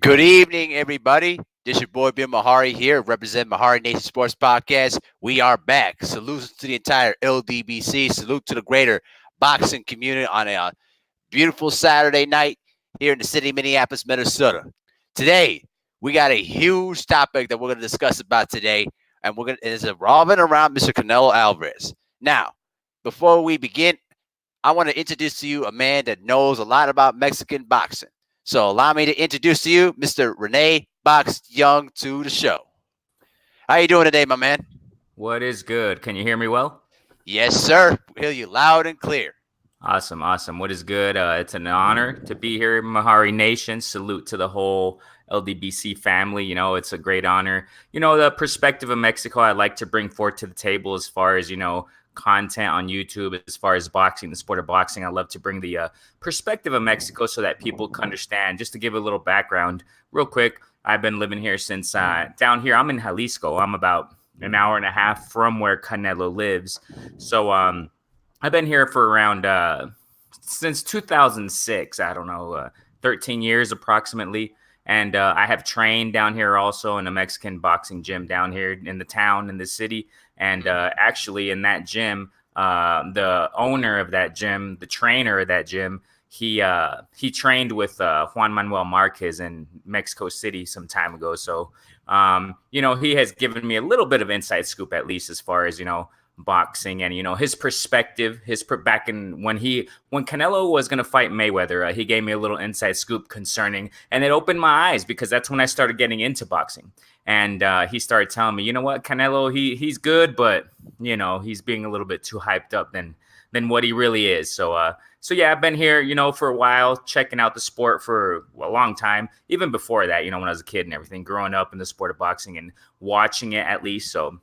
Good evening, everybody. This is your boy Bill Mahari here, represent Mahari Nation Sports Podcast. We are back. Salutes to the entire LDBC. Salute to the greater boxing community on a beautiful Saturday night here in the city of Minneapolis, Minnesota. Today, we got a huge topic that we're going to discuss about today, and it's revolving around Mr. Canelo Alvarez. Now, before we begin, I want to introduce to you a man that knows a lot about Mexican boxing. So allow me to introduce to you Mr. Rene Box Young to the show. How you doing today, my man? What is good? Can you hear me well? Yes, sir. We hear you loud and clear. Awesome. What is good? It's an honor to be here, Mahari Nation. Salute to the whole LDBC family. It's a great honor. The perspective of Mexico I'd like to bring forth to the table as far as, content on YouTube, as far as boxing, the sport of boxing. I love to bring the perspective of Mexico so that people can understand. Just to give a little background real quick, I've been living here since down here. I'm in Jalisco. I'm about an hour and a half from where Canelo lives. So I've been here for around since 2006. I don't know, 13 years approximately. And I have trained down here also in a Mexican boxing gym down here in the town, in the city. And actually in that gym, the owner of that gym, the trainer of that gym, he trained with Juan Manuel Marquez in Mexico City some time ago. So, he has given me a little bit of inside scoop, at least as far as, boxing and his perspective, back in when Canelo was going to fight Mayweather, he gave me a little inside scoop concerning, and it opened my eyes because that's when I started getting into boxing. And he started telling me, you know what, Canelo, he's good, but he's being a little bit too hyped up than what he really is. So yeah, I've been here, for a while, checking out the sport for a long time, even before that, when I was a kid and everything, growing up in the sport of boxing and watching it at least. So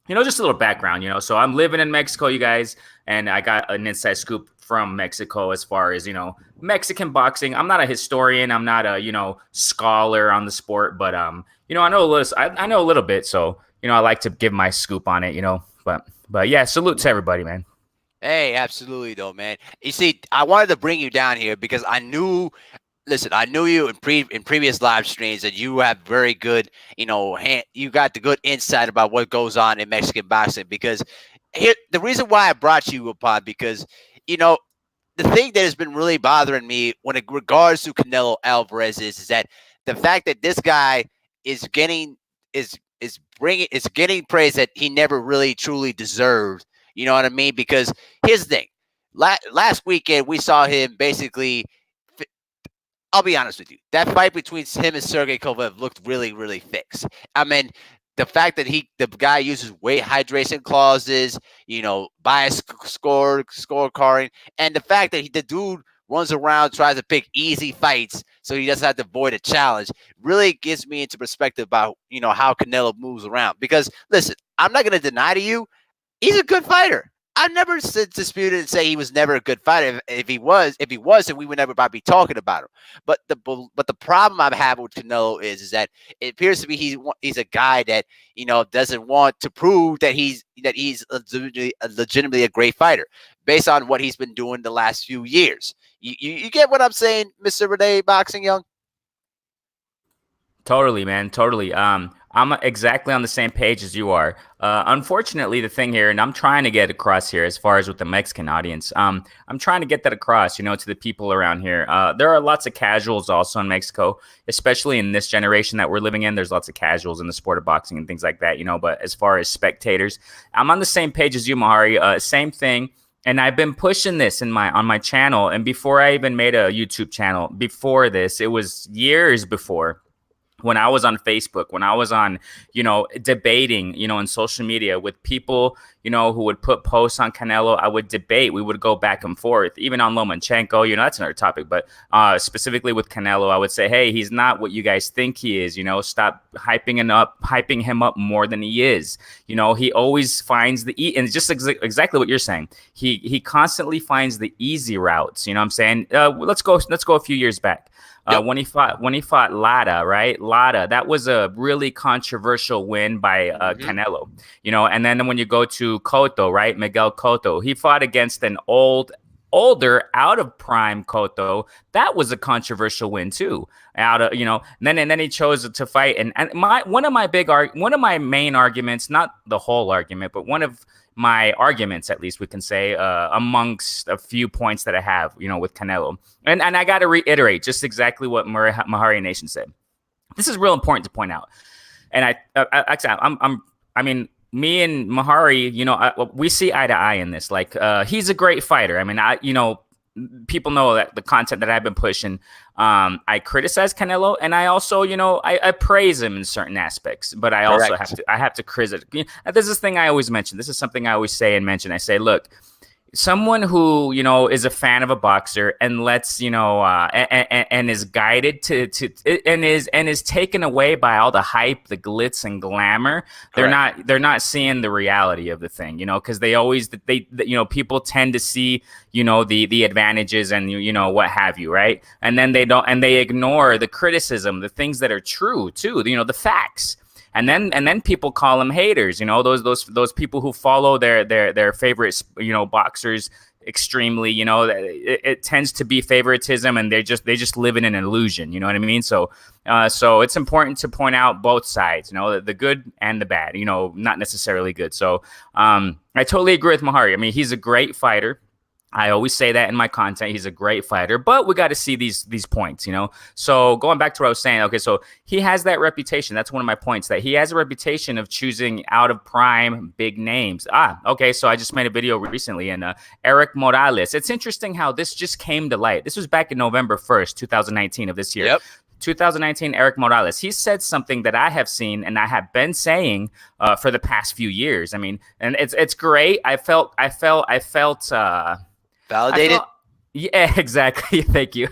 just a little background, So I'm living in Mexico, you guys, and I got an inside scoop from Mexico as far as, Mexican boxing. I'm not a historian. I'm not a, scholar on the sport, but, I know a little bit. So, I like to give my scoop on it, but yeah, salute to everybody, man. Hey, absolutely, though, man. You see, I wanted to bring you down here because I knew you in previous live streams that you have very good, you got the good insight about what goes on in Mexican boxing. Because here, the reason why I brought you upon, because the thing that has been really bothering me when it regards to Canelo Alvarez is that the fact that this guy is getting getting praise that he never really truly deserved. You know what I mean? Because here's the thing: last weekend we saw him basically. I'll be honest with you. That fight between him and Sergey Kovalev looked really, really fixed. I mean, the fact that the guy uses weight hydration clauses, bias scorecarding, and the fact that the dude runs around, tries to pick easy fights so he doesn't have to avoid a challenge, really gives me into perspective about, how Canelo moves around. Because, listen, I'm not going to deny to you, he's a good fighter. I never disputed and say he was never a good fighter. If he wasn't, we would never be talking about him. But the problem I'm having with Canelo is that it appears to be he's a guy that doesn't want to prove that he's legitimately a great fighter based on what he's been doing the last few years. You get what I'm saying, Mr. Rene Boxing Young? Totally, man. Totally. I'm exactly on the same page as you are. Unfortunately, the thing here, and I'm trying to get across here as far as with the Mexican audience, I'm trying to get that across, to the people around here. There are lots of casuals also in Mexico, especially in this generation that we're living in. There's lots of casuals in the sport of boxing and things like that, but as far as spectators, I'm on the same page as you, Mahari. Same thing. And I've been pushing this on my channel. And before I even made a YouTube channel, before this, it was years before. When I was on Facebook, when I was on, debating, in social media with people, who would put posts on Canelo, I would debate. We would go back and forth, even on Lomachenko, that's another topic. But specifically with Canelo, I would say, hey, he's not what you guys think he is. Stop hyping him up more than he is. He always finds and it's just exactly what you're saying. He constantly finds the easy routes. You know what I'm saying? Let's go a few years back. Yep. When he fought Lara, right? Lara, that was a really controversial win by Canelo, and then when you go to Cotto, right? Miguel Cotto, he fought against an old older, out of prime Cotto, that was a controversial win too. Out of and then he chose to fight. And one of my main arguments, not the whole argument, but one of my arguments, at least we can say, amongst a few points that I have, with Canelo, and I got to reiterate just exactly what Mahari Nation said. This is real important to point out, and I mean, me and Mahari, we see eye to eye in this. Like, he's a great fighter. I mean, people know that the content that I've been pushing. I criticize Canelo, and I also, I praise him in certain aspects, but I also have to criticize. There's this thing I always mention. This is something I always say and mention. I say, look, someone who is a fan of a boxer and and is guided to and is taken away by all the hype, the glitz and glamour. They're not seeing the reality of the thing, because people tend to see the advantages and what have you, right? And then they ignore the criticism, the things that are true too, the facts. And then people call them haters, those people who follow their favorite boxers extremely. It tends to be favoritism, and they just live in an illusion. You know what I mean? So it's important to point out both sides, the good and the bad. Not necessarily good. So I totally agree with Mahari. I mean, he's a great fighter. I always say that in my content. He's a great fighter, but we got to see these points, So going back to what I was saying, okay, so he has that reputation. That's one of my points, that he has a reputation of choosing out of prime big names. Okay, so I just made a video recently, and Eric Morales. It's interesting how this just came to light. This was back in November 1st, 2019 of this year. Yep. 2019, Eric Morales. He said something that I have seen and I have been saying for the past few years. I mean, and it's great. I felt. Validated? Yeah, exactly. Thank you.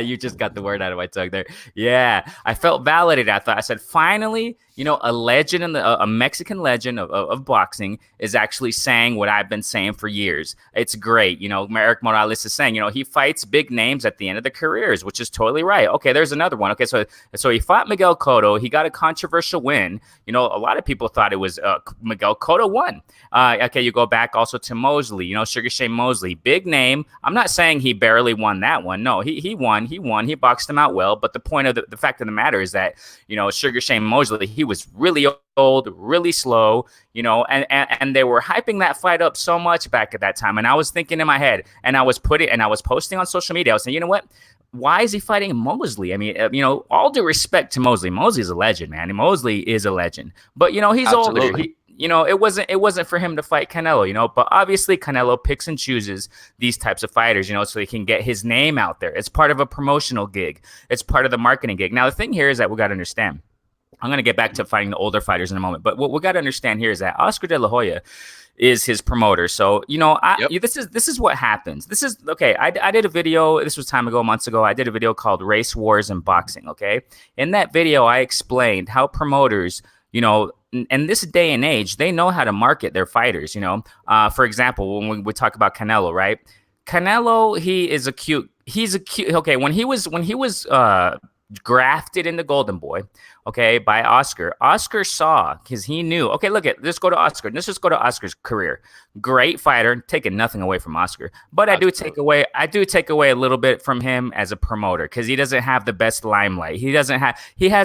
You just got the word out of my tongue there. Yeah, I felt validated. I said, finally, a legend, a Mexican legend of boxing is actually saying what I've been saying for years. It's great. Eric Morales is saying, he fights big names at the end of their careers, which is totally right. Okay, there's another one. Okay, so he fought Miguel Cotto. He got a controversial win. A lot of people thought it was Miguel Cotto won. Okay, you go back also to Mosley, Sugar Shane Mosley, big name. I'm not saying he barely won that one. No, he won. He boxed him out well. But the point of the fact of the matter is that, Sugar Shane Mosley, he was really old, really slow, and they were hyping that fight up so much back at that time. And I was thinking in my head, and I was posting on social media. I was saying, you know what? Why is he fighting Mosley? I mean, all due respect to Mosley. Mosley's a legend, man. Mosley is a legend. But, he's Absolutely. older. It wasn't for him to fight Canelo, but obviously Canelo picks and chooses these types of fighters, so he can get his name out there. It's part of a promotional gig. It's part of the marketing gig. Now, the thing here is that we got to understand. I'm going to get back to fighting the older fighters in a moment. But what we got to understand here is that Oscar De La Hoya is his promoter. So, this is what happens. This is, okay, I did a video, this was time ago, months ago. I did a video called Race Wars in Boxing, okay? In that video, I explained how promoters, in this day and age, they know how to market their fighters, For example, when we talk about Canelo, right? Canelo, he's a cute, okay, when he was grafted into Golden Boy, okay, by Oscar. Oscar saw, because he knew, okay, let's go to Oscar. Let's just go to Oscar's career. Great fighter, taking nothing away from Oscar. But I do take away a little bit from him as a promoter, because he doesn't have the best limelight. He has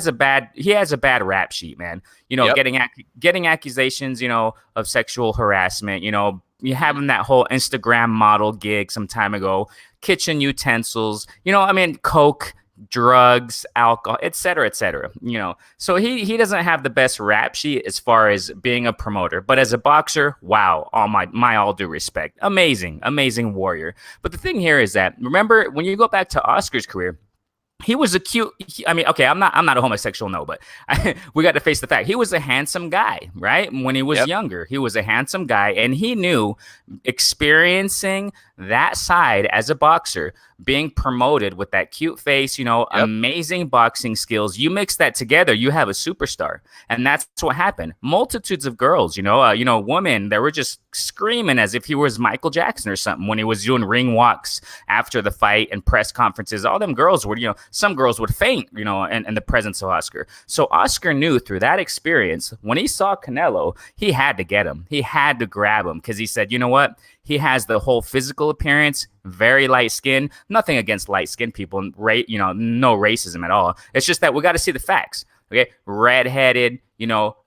a bad rap sheet, man. Getting accusations, of sexual harassment, you having that whole Instagram model gig some time ago, kitchen utensils, coke, drugs, alcohol, et cetera, so he doesn't have the best rap sheet as far as being a promoter, but as a boxer, wow, all due respect, amazing warrior. But the thing here is that, remember, when you go back to Oscar's career, he was a cute. Okay, I'm not a homosexual, no, but we got to face the fact he was a handsome guy, right? When he was younger, he was a handsome guy, and he knew, experiencing that side as a boxer, being promoted with that cute face, amazing boxing skills. You mix that together, you have a superstar, and that's what happened. Multitudes of girls, women that were just screaming as if he was Michael Jackson or something when he was doing ring walks after the fight and press conferences. All them girls would, some girls would faint, in the presence of Oscar. So Oscar knew through that experience, when he saw Canelo, he had to get him. He had to grab him because he said, you know what? He has the whole physical appearance, very light skin. Nothing against light skinned people, no racism at all. It's just that we got to see the facts. Okay, redheaded,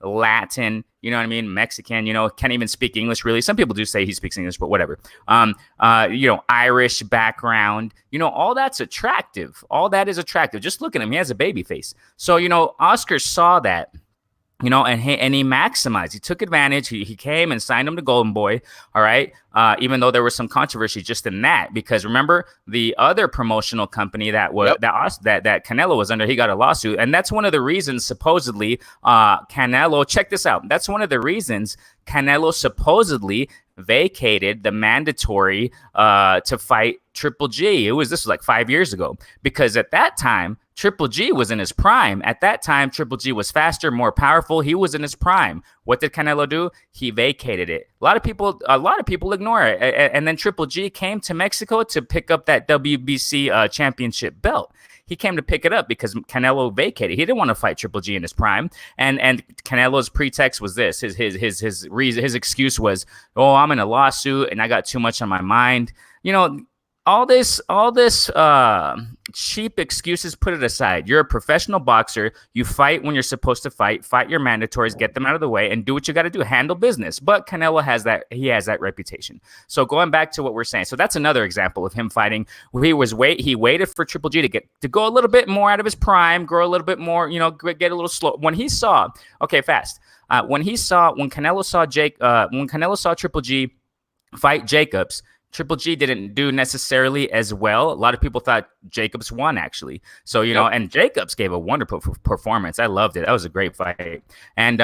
Latin, you know what I mean, Mexican, can't even speak English really. Some people do say he speaks English, but whatever. Irish background, all that's attractive. All that is attractive. Just look at him; he has a baby face. So Oscar saw that. And he maximized. He took advantage. He came and signed him to Golden Boy. All right. Even though there was some controversy just in that, because remember the other promotional company that was that Canelo was under, he got a lawsuit, and that's one of the reasons supposedly Canelo. Check this out. That's one of the reasons Canelo supposedly vacated the mandatory to fight Triple G. This was like 5 years ago, because at that time Triple G was in his prime. At that time, Triple G was faster, more powerful. He was in his prime. What did Canelo do? He vacated it. A lot of people ignore it. And then Triple G came to Mexico to pick up that WBC championship belt. He came to pick it up because Canelo vacated. He didn't want to fight Triple G in his prime. And Canelo's pretext was this. His excuse was, oh, I'm in a lawsuit and I got too much on my mind. All this cheap excuses, put it aside. You're a professional boxer. You fight when you're supposed to fight your mandatories, get them out of the way, and do what you got to do. Handle business. But Canelo has that. He has that reputation. So going back to what we're saying, so that's another example of him fighting. He waited for Triple G to go a little bit more out of his prime, grow a little bit more, get a little slow. When Canelo saw Triple G fight Jacobs, Triple G didn't do necessarily as well. A lot of people thought Jacobs won, actually. So, and Jacobs gave a wonderful performance. I loved it. That was a great fight. And,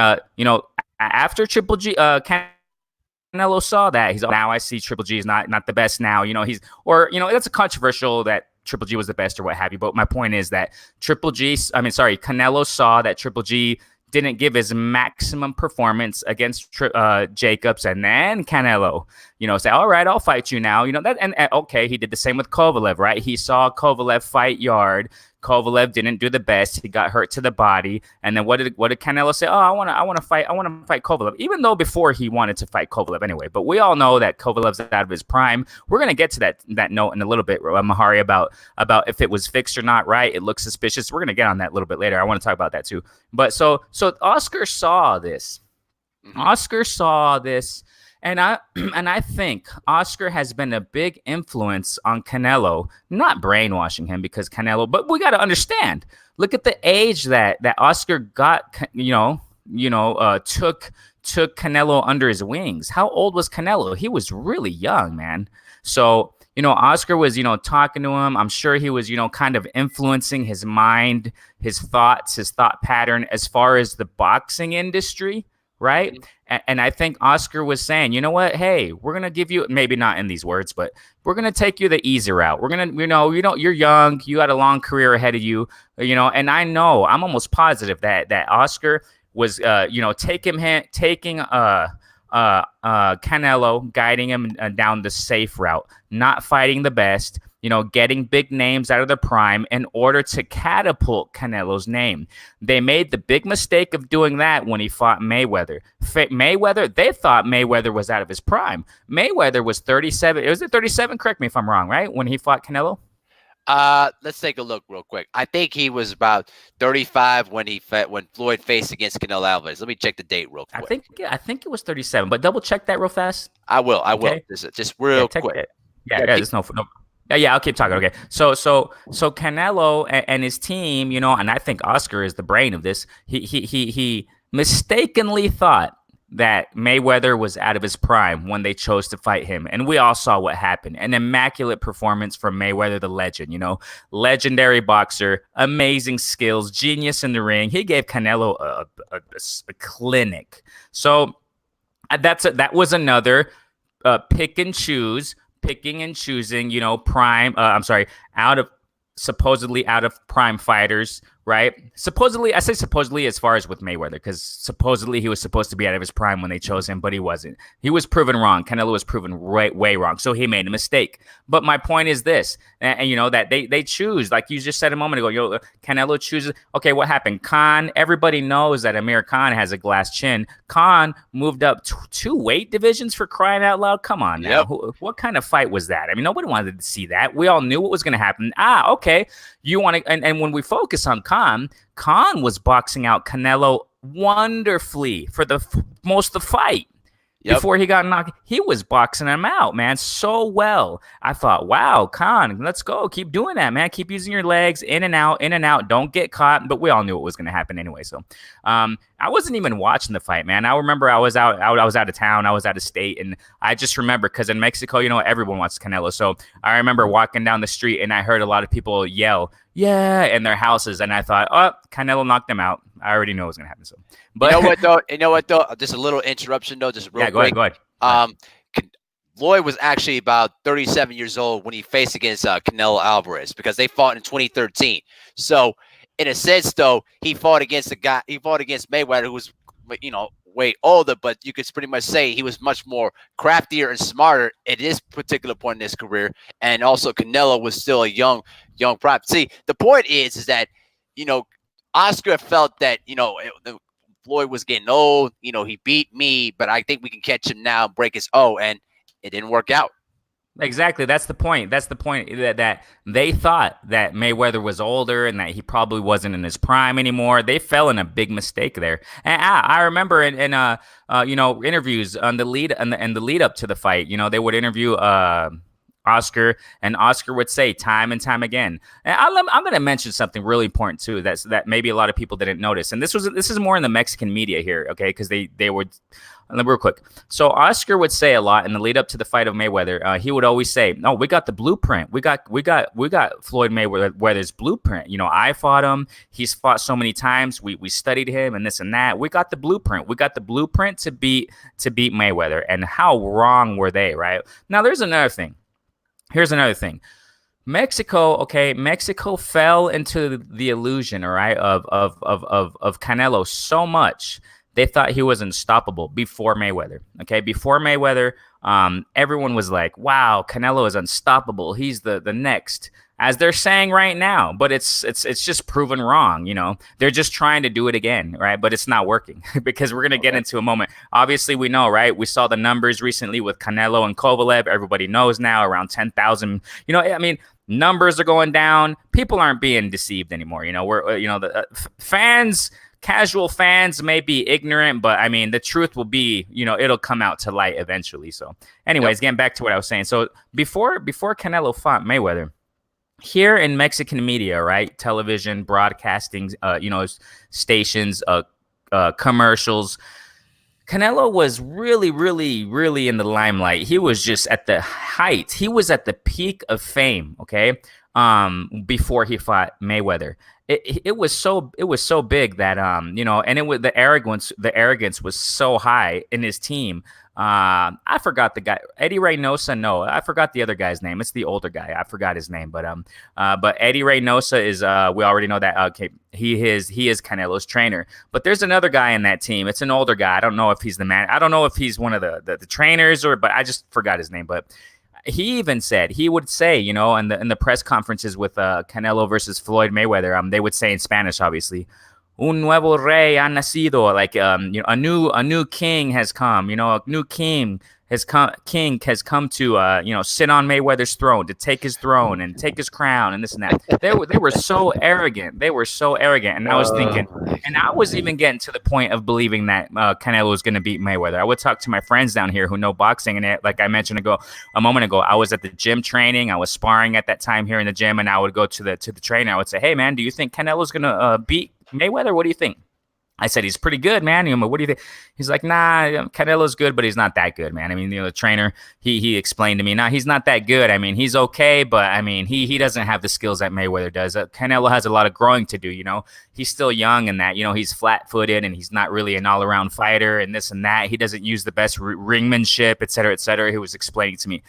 after Triple G, Canelo saw that. He's like, now I see Triple G is not the best now. That's a controversial that Triple G was the best or what have you. But my point is that Canelo saw that Triple G didn't give his maximum performance against Jacobs, and then Canelo, say, all right, I'll fight you now. Okay, he did the same with Kovalev, right? He saw Kovalev fight Yard. Kovalev didn't do the best. He got hurt to the body. And then what did Canelo say? Oh, I want to fight Kovalev, even though before he wanted to fight Kovalev anyway. But we all know that Kovalev's out of his prime. We're going to get to that note in a little bit, Mahari, about if it was fixed or not, right? It looks suspicious. We're going to get on that a little bit later. I want to talk about that too. But so Oscar saw this. Mm-hmm. Oscar saw this. And I think Oscar has been a big influence on Canelo, not brainwashing him because Canelo, but we got to understand. Look at the age that Oscar got, took Canelo under his wings. How old was Canelo? He was really young, man. So, Oscar was, talking to him. I'm sure he was, kind of influencing his mind, his thoughts, his thought pattern as far as the boxing industry. Right. And I think Oscar was saying, you know what? Hey, we're going to give you, maybe not in these words, but we're going to take you the easy route. We're going to, you're young. You got a long career ahead of you, and I'm almost positive that Oscar was, taking Canelo, guiding him down the safe route, not fighting the best, getting big names out of the prime in order to catapult Canelo's name. They made the big mistake of doing that when he fought Mayweather. They thought Mayweather was out of his prime. Mayweather was 37. Was it 37? Correct me if I'm wrong, right? When he fought Canelo? Let's take a look real quick. I think he was about 35 when Floyd faced against Canelo Alvarez. Let me check the date real quick. I think it was 37, but double check that real fast. I will. Just real quick. There's no. Yeah, I'll keep talking. Okay, so Canelo and his team, and I think Oscar is the brain of this. He mistakenly thought that Mayweather was out of his prime when they chose to fight him, and we all saw what happened. An immaculate performance from Mayweather, the legend. Legendary boxer, amazing skills, genius in the ring. He gave Canelo a clinic. So that was another picking and choosing, supposedly out of prime fighters right? Supposedly, I say supposedly as far as with Mayweather, because supposedly he was supposed to be out of his prime when they chose him, but he wasn't. He was proven wrong. Canelo was proven way wrong. So he made a mistake. But my point is this, and you know, that they choose, like you just said a moment ago, Canelo chooses. Okay, what happened? Khan, everybody knows that Amir Khan has a glass chin. Khan moved up two weight divisions, for crying out loud. Come on now. Yep. What kind of fight was that? I mean, nobody wanted to see that. We all knew what was going to happen. Okay. You want to, and when we focus on Khan was boxing out Canelo wonderfully for most of the fight. Yep. Before he got knocked, he was boxing him out, man, so well. I thought, wow, Khan, let's go. Keep doing that, man. Keep using your legs in and out, in and out. Don't get caught. But we all knew it was going to happen anyway. So I wasn't even watching the fight, man. I remember I was out of town. I was out of state. And I just remember, because in Mexico, you know, everyone wants Canelo. So I remember walking down the street and I heard a lot of people yell, yeah, in their houses. And I thought, oh, Canelo knocked them out. I already know what's going to happen. So, but You know what though? Just a little interruption though. Just real quick. Go ahead. Lloyd was actually about 37 years old when he faced against Canelo Alvarez, because they fought in 2013. So, in a sense, though, he fought against Mayweather, who was, you know, way older, but you could pretty much say he was much more craftier and smarter at this particular point in his career. And also, Canelo was still a young prop. See, the point is that, you know, Oscar felt that, you know, Floyd was getting old. You know, he beat me, but I think we can catch him now and break his and it didn't work out. Exactly. That's the point. That's the point, that they thought that Mayweather was older and that he probably wasn't in his prime anymore. They fell in a big mistake there. And I remember in you know, interviews on the lead up to the fight, you know, they would interview Oscar, and Oscar would say time and time again. And I'm going to mention something really important too. That maybe a lot of people didn't notice. And this is more in the Mexican media here, okay? Because they would. Real quick. So Oscar would say a lot in the lead up to the fight of Mayweather. He would always say, "No, we got the blueprint. We got Floyd Mayweather's blueprint. You know, I fought him. He's fought so many times. We studied him and this and that. We got the blueprint. We got the blueprint to beat Mayweather." And how wrong were they, right? Now, there's another thing. Here's another thing. Mexico fell into the illusion, all right, of Canelo so much. They thought he was unstoppable before Mayweather. Okay, before Mayweather, everyone was like, "Wow, Canelo is unstoppable. He's the next," as they're saying right now. But it's just proven wrong. You know, they're just trying to do it again, right? But it's not working because we're gonna get into a moment. Obviously, we know, right? We saw the numbers recently with Canelo and Kovalev. Everybody knows now, around 10,000. You know, I mean, numbers are going down. People aren't being deceived anymore. You know, we're the fans. Casual fans may be ignorant, but I mean, the truth will be, you know, it'll come out to light eventually. So anyways, Getting back to what I was saying. So before Canelo fought Mayweather, here in Mexican media, right? Television, broadcasting, you know, stations, commercials, Canelo was really in the limelight. He was just at the height. He was at the peak of fame, okay? Before he fought Mayweather. It was so big that you know, and it was the arrogance was so high in his team. I forgot the guy, Eddie Reynosa. No, I forgot the other guy's name. It's the older guy. I forgot his name, but Eddie Reynosa is we already know that. Okay, he is Canelo's trainer. But there's another guy in that team. It's an older guy. I don't know if he's the man. I don't know if he's one of the trainers but I just forgot his name. But he would say, you know, in the press conferences with Canelo versus Floyd Mayweather, they would say in Spanish, obviously, "Un nuevo rey ha nacido," like you know, a new king has come. You know, a new king has come to you know, sit on Mayweather's throne, to take his throne and take his crown and this and that. They were so arrogant. They were so arrogant. And I was thinking, and I was even getting to the point of believing that Canelo was going to beat Mayweather. I would talk to my friends down here who know boxing, and like I mentioned a moment ago, I was at the gym training. I was sparring at that time here in the gym, and I would go to the trainer. I would say, "Hey man, do you think Canelo's going to beat Mayweather? What do you think?" I said, "He's pretty good, man." What do you think? He's like, "Nah, Canelo's good, but he's not that good, man." I mean, you know, the trainer, he explained to me, "Nah, he's not that good. I mean, he's okay, but I mean, he doesn't have the skills that Mayweather does. Canelo has a lot of growing to do, you know. He's still young and that, you know, he's flat-footed and he's not really an all-around fighter and this and that. He doesn't use the best ringmanship, et cetera, et cetera." He was explaining to me.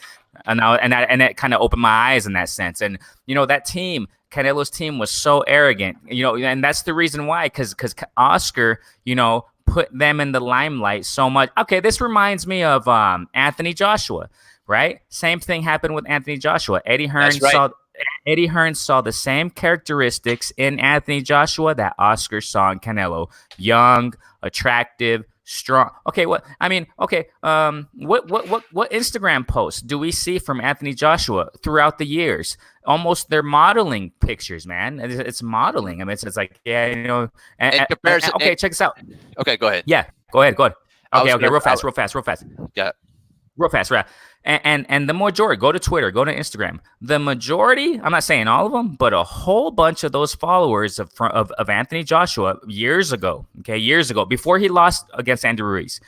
And that kind of opened my eyes in that sense. And, you know, that team, Canelo's team was so arrogant, and that's the reason why, because Oscar, put them in the limelight so much. Okay, this reminds me of Anthony Joshua, right? Same thing happened with Anthony Joshua. Eddie Hearn saw the same characteristics in Anthony Joshua that Oscar saw in Canelo. Young, attractive, strong. Okay, what Instagram posts do we see from Anthony Joshua throughout the years? Almost they're modeling pictures, man. It's modeling. I mean, it's like, yeah, In comparison, okay, check this out. Okay, go ahead. Yeah, go ahead. Okay, real fast. Yeah. Real fast, right? And the majority, go to Twitter, go to Instagram. The majority, I'm not saying all of them, but a whole bunch of those followers of Anthony Joshua years ago, before he lost against Andrew Ruiz,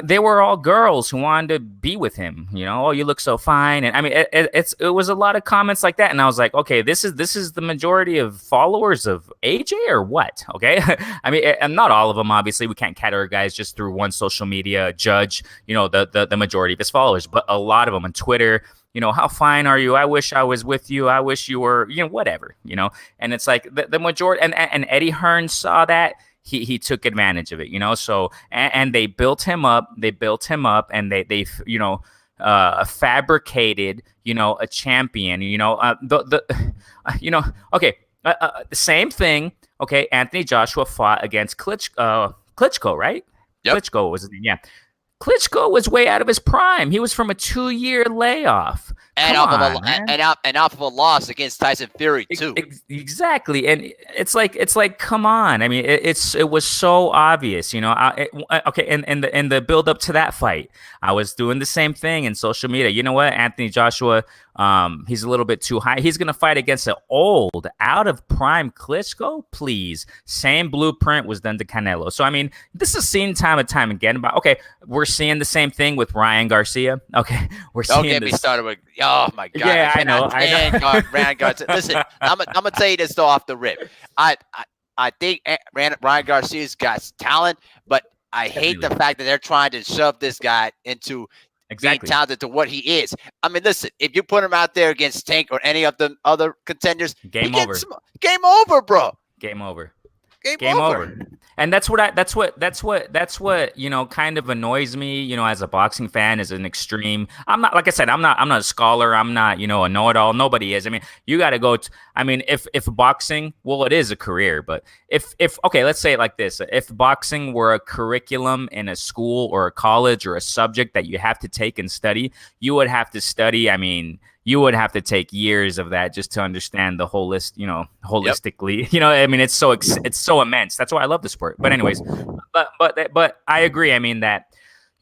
they were all girls who wanted to be with him. Oh, you look so fine, and I mean, it was a lot of comments like that, and I was like, okay, this is the majority of followers of AJ or what? Okay, I mean, and not all of them, obviously. We can't categorize just through one social media judge, the majority of his followers, but a lot of them on Twitter. How fine are you? I wish I was with you. I wish you were, whatever, and it's like the majority, and Eddie Hearn saw that. He took advantage of it, so and they built him up, and they fabricated, a champion, okay, the same thing. Okay, Anthony Joshua fought against Klitschko, right? Yep. Klitschko was his name, yeah. Klitschko was way out of his prime. He was from a 2-year layoff. And off of a loss against Tyson Fury too. Exactly, and it's like, come on. I mean, it was so obvious, okay, and the build up to that fight, I was doing the same thing in social media. You know what, Anthony Joshua, he's a little bit too high. He's gonna fight against an old, out of prime Klitschko. Please, same blueprint was done to Canelo. So I mean, this is seen time and time again. But okay, we're seeing the same thing with Ryan Garcia. Okay, we're seeing. Don't get me started with. Oh my God! Yeah, I know. Ryan Garcia. Listen, I'm gonna tell you this though off the rip. I think Ryan Garcia's got talent, but I hate the fact that they're trying to shove this guy into being talented to what he is. I mean, listen, if you put him out there against Tank or any of the other contenders, game over. Game over, bro. Game over. Game over. And that's what kind of annoys me, as a boxing fan, as an extreme. I'm not, like I said, I'm not a scholar. I'm not, a know-it-all. Nobody is. I mean, you got to go. If boxing, well, it is a career, but if okay, let's say it like this: if boxing were a curriculum in a school or a college or a subject that you have to take and study, you would have to study. I mean, you would have to take years of that just to understand the holistically. Yep. I mean, it's so immense. That's why I love the sport. But anyways, but I agree. I mean that,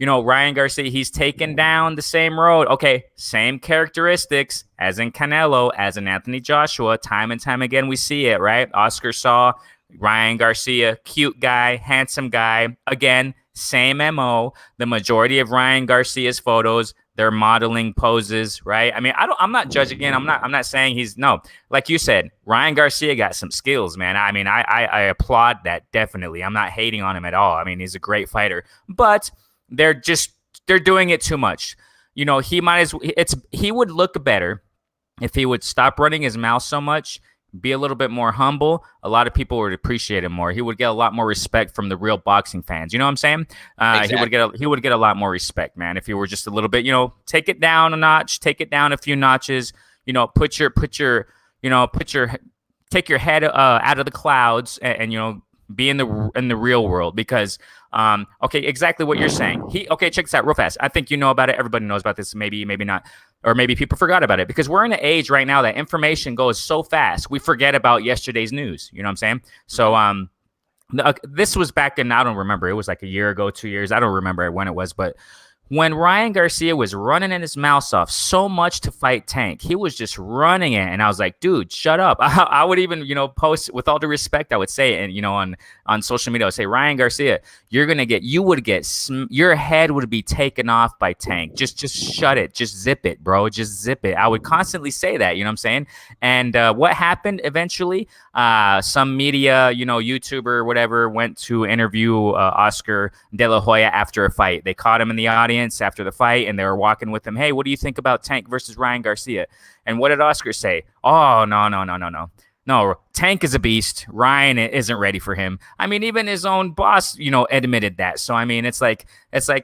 Ryan Garcia, he's taken down the same road. Okay, same characteristics as in Canelo, as in Anthony Joshua. Time and time again, we see it, right? Oscar saw Ryan Garcia, cute guy, handsome guy. Again, same MO. The majority of Ryan Garcia's photos, they're modeling poses, right? I mean, I'm not judging again. I'm not saying like you said, Ryan Garcia got some skills, man. I mean, I applaud that definitely. I'm not hating on him at all. I mean, he's a great fighter, but they're doing it too much. He would look better if he would stop running his mouth so much, be a little bit more humble. A lot of people would appreciate him more. He would get a lot more respect from the real boxing fans. You know what I'm saying? Exactly. He would get a lot more respect, man, if he were just a little bit, take it down a notch, take it down a few notches, take your head out of the clouds and be in the real world, because okay, exactly what you're saying. Okay, check this out real fast. I think you know about it. Everybody knows about this. Maybe not. Or maybe people forgot about it, because we're in an age right now that information goes so fast. We forget about yesterday's news. You know what I'm saying? So this was back in, I don't remember. It was like a year ago, 2 years. I don't remember when it was, but when Ryan Garcia was running in his mouth off so much to fight Tank, he was just running it. And I was like, dude, shut up. I would even, post, with all due respect, I would say it, and, on social media, I would say, Ryan Garcia, your head would be taken off by Tank. Just shut it. Just zip it, bro. Just zip it. I would constantly say that, you know what I'm saying? And what happened eventually, some media, YouTuber, whatever, went to interview Oscar De La Hoya after a fight. They caught him in the audience. audience after the fight, and they were walking with him. Hey, what do you think about Tank versus Ryan Garcia? And what did Oscar say? Oh, no. No, Tank is a beast. Ryan isn't ready for him. I mean, even his own boss, admitted that. So, I mean, it's like,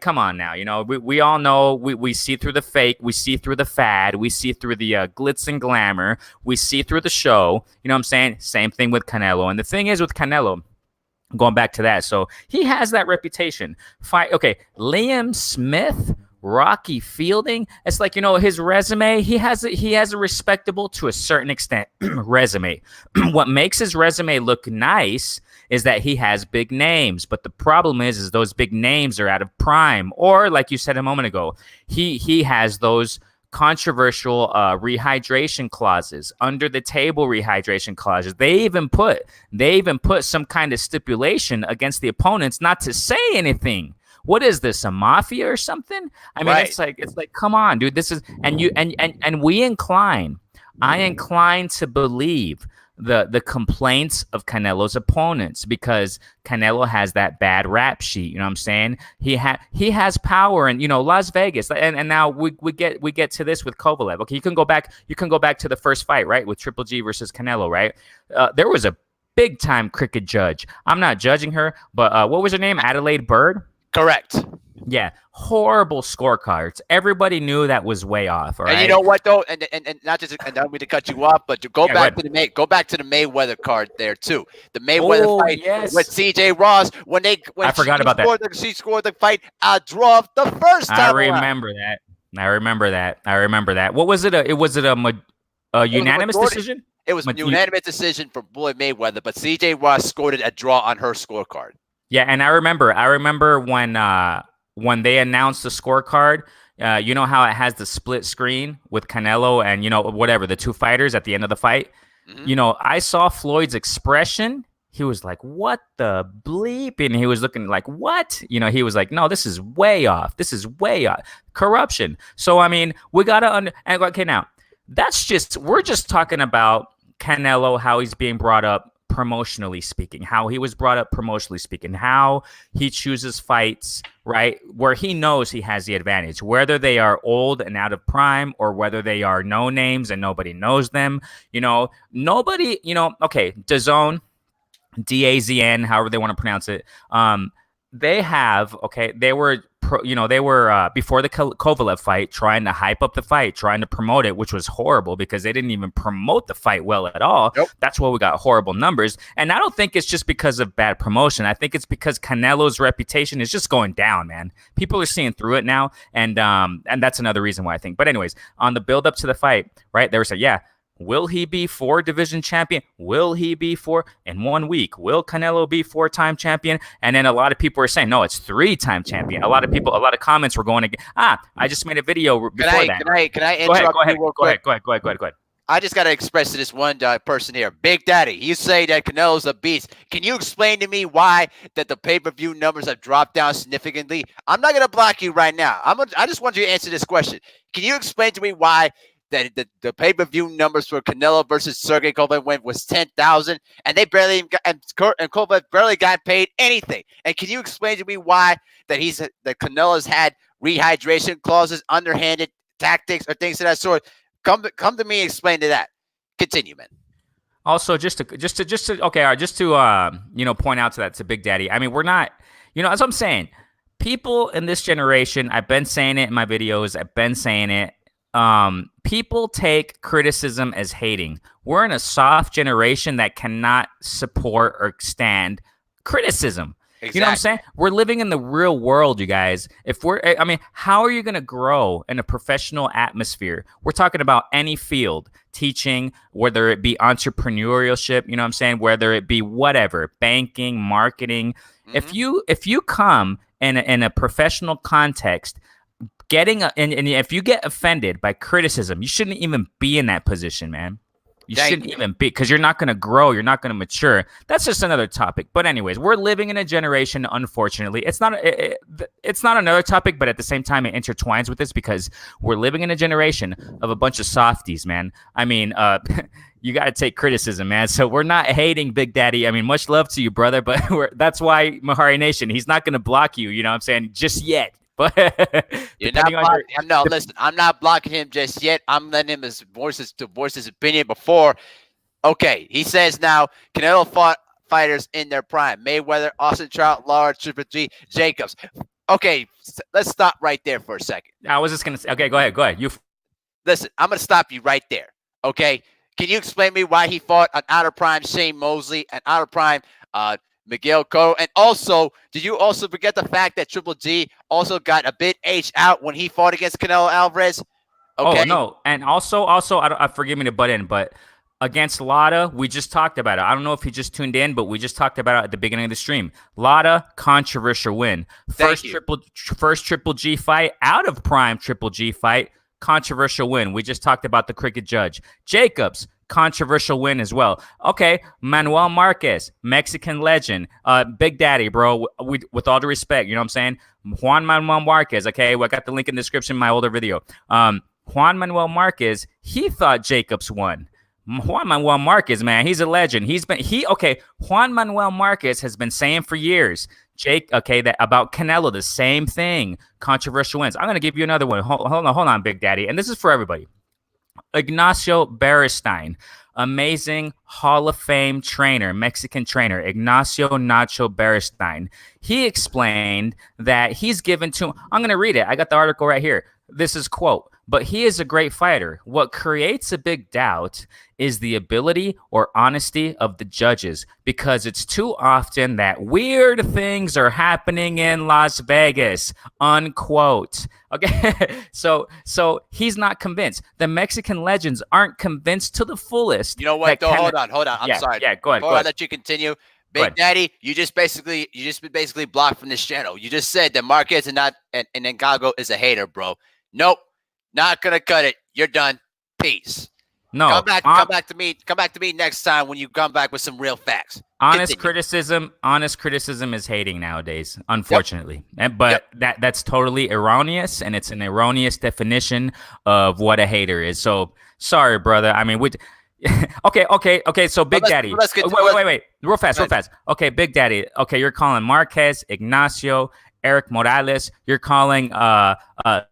come on now. We all know we see through the fake. We see through the fad. We see through the glitz and glamour. We see through the show. You know what I'm saying? Same thing with Canelo. And the thing is with Canelo, going back to that, so he has that reputation. Okay, Liam Smith, Rocky Fielding. It's like, his resume, he has a respectable, to a certain extent, resume. What makes his resume look nice is that he has big names. But the problem is those big names are out of prime. Or like you said a moment ago, he has those controversial rehydration clauses, under the table rehydration clauses. They even put some kind of stipulation against the opponents not to say anything. What is this, a mafia or something? I mean, it's like, come on, dude. This is, and I incline to believe the complaints of Canelo's opponents, because Canelo has that bad rap sheet. You know what I'm saying? He has power, and Las Vegas, and now we get to this with Kovalev. Okay, you can go back to the first fight, right, with Triple G versus Canelo, right? There was a big time cricket judge. I'm not judging her, but what was her name? Adelaide Bird. Correct. Yeah, horrible scorecards. Everybody knew that was way off. All right. And you know what though, and not just, and I don't mean to cut you off, but to go back to the Mayweather card there too. The Mayweather fight with C.J. Ross when I forgot about that. She scored the fight a draw the first time. I remember that. What was it? Was it a unanimous decision? It was a unanimous decision for Floyd Mayweather, but C.J. Ross scored a draw on her scorecard. Yeah, and I remember when they announced the scorecard. You know how it has the split screen with Canelo and whatever, the two fighters at the end of the fight. Mm-hmm. I saw Floyd's expression. He was like, "What the bleep?" And he was looking like, "What?" He was like, "No, this is way off. This is way off. Corruption." So I mean, we gotta okay, now we're just talking about Canelo, how he's being brought up promotionally speaking, how he was brought up promotionally speaking, how he chooses fights, right, where he knows he has the advantage, whether they are old and out of prime or whether they are no names and nobody knows them. Nobody, okay, DAZN, DAZN, however they want to pronounce it. They were before the Kovalev fight trying to hype up the fight, trying to promote it, which was horrible because they didn't even promote the fight well at all. Nope. That's why we got horrible numbers. And I don't think it's just because of bad promotion. I think it's because Canelo's reputation is just going down, man. People are seeing through it now, and that's another reason why I think. But anyways, on the build up to the fight, right, they were saying, yeah, will he be 4 division champion? Will he be 4 in 1 week? Will Canelo be 4-time champion? And then a lot of people were saying, no, it's 3-time champion. A lot of comments were going again. I just made a video before that. Can I interrupt you? Go ahead. I just got to express to this one person here. Big Daddy, you say that Canelo's a beast. Can you explain to me why that the pay-per-view numbers have dropped down significantly? I'm not going to block you right now. I just want you to answer this question. Can you explain to me why that the pay-per-view numbers for Canelo versus Sergey Kovalev was 10,000, and they barely even got, and Kovalev barely got paid anything? And can you explain to me why that Canelo's had rehydration clauses, underhanded tactics, or things of that sort? Come to me and explain to that. Continue, man. Also, just to point out to Big Daddy. I mean, we're not, as I'm saying, people in this generation. I've been saying it in my videos. I've been saying it. People take criticism as hating. We're in a soft generation that cannot support or stand criticism. Exactly. You know what I'm saying? We're living in the real world, you guys. How are you going to grow in a professional atmosphere? We're talking about any field, teaching, whether it be entrepreneurship, you know what I'm saying? Whether it be whatever, banking, marketing. Mm-hmm. If you come in a professional context, and if you get offended by criticism, you shouldn't even be in that position, man. You shouldn't even be, because you're not going to grow. You're not going to mature. That's just another topic. But anyways, we're living in a generation, unfortunately. It's not another topic, but at the same time, it intertwines with this because we're living in a generation of a bunch of softies, man. I mean, you got to take criticism, man. So we're not hating Big Daddy. I mean, much love to you, brother. But that's why Mahari Nation, he's not going to block you. You know what I'm saying? Just yet. But You're not depending on your, blocking. No, listen. I'm not blocking him just yet. I'm letting him voice his opinion before. Okay, he says now Canelo fought fighters in their prime: Mayweather, Austin Trout, Lara, Triple G, Jacobs. Okay, let's stop right there for a second. I was just gonna say. Okay, go ahead. You. Listen, I'm gonna stop you right there. Okay, can you explain to me why he fought an out of prime Shane Mosley, an out of prime Miguel Cotto, and also did you also forget the fact that Triple G also got a bit aged out when he fought against Canelo Alvarez? Oh Okay, no, and also, I forgive me to butt in, but against Lada, we just talked about it. I don't know if he just tuned in, but we just talked about it at the beginning of the stream. Lada, controversial win. Thank you. First Triple G fight out of prime Triple G fight, controversial win. We just talked about the cricket judge. Jacobs, controversial win as well. Okay, Manuel Marquez, Mexican legend, Big Daddy, bro. With all the respect, you know what I'm saying? Juan Manuel Marquez. Okay, I got the link in the description in my older video. Juan Manuel Marquez, he thought Jacobs won. Juan Manuel Marquez, man, he's a legend. Juan Manuel Marquez has been saying for years, that about Canelo, the same thing. Controversial wins. I'm gonna give you another one. Hold on, Big Daddy, and this is for everybody. Ignacio Beristain, amazing Hall of Fame trainer, Mexican trainer, Ignacio Nacho Beristain. He explained that he's given to. I'm gonna read it. I got the article right here. This is quote. But he is a great fighter. What creates a big doubt is the ability or honesty of the judges, because it's too often that weird things are happening in Las Vegas, unquote. Okay, so he's not convinced. The Mexican legends aren't convinced to the fullest. You know what? Though, hold on. I'm sorry. Yeah, go ahead. Before I let you continue, Big Daddy, you just basically blocked from this channel. You just said that Marquez and Ngago is a hater, bro. Nope. Not gonna cut it. You're done. Peace. No. Come back to me. Come back to me next time when you come back with some real facts. Honest criticism is hating nowadays, unfortunately. Yep. But that's totally erroneous, and it's an erroneous definition of what a hater is. So sorry, brother. I mean, okay. So Big Daddy. Wait. Real fast. Okay, Big Daddy. Okay, you're calling Marquez, Ignacio, Eric Morales. You're calling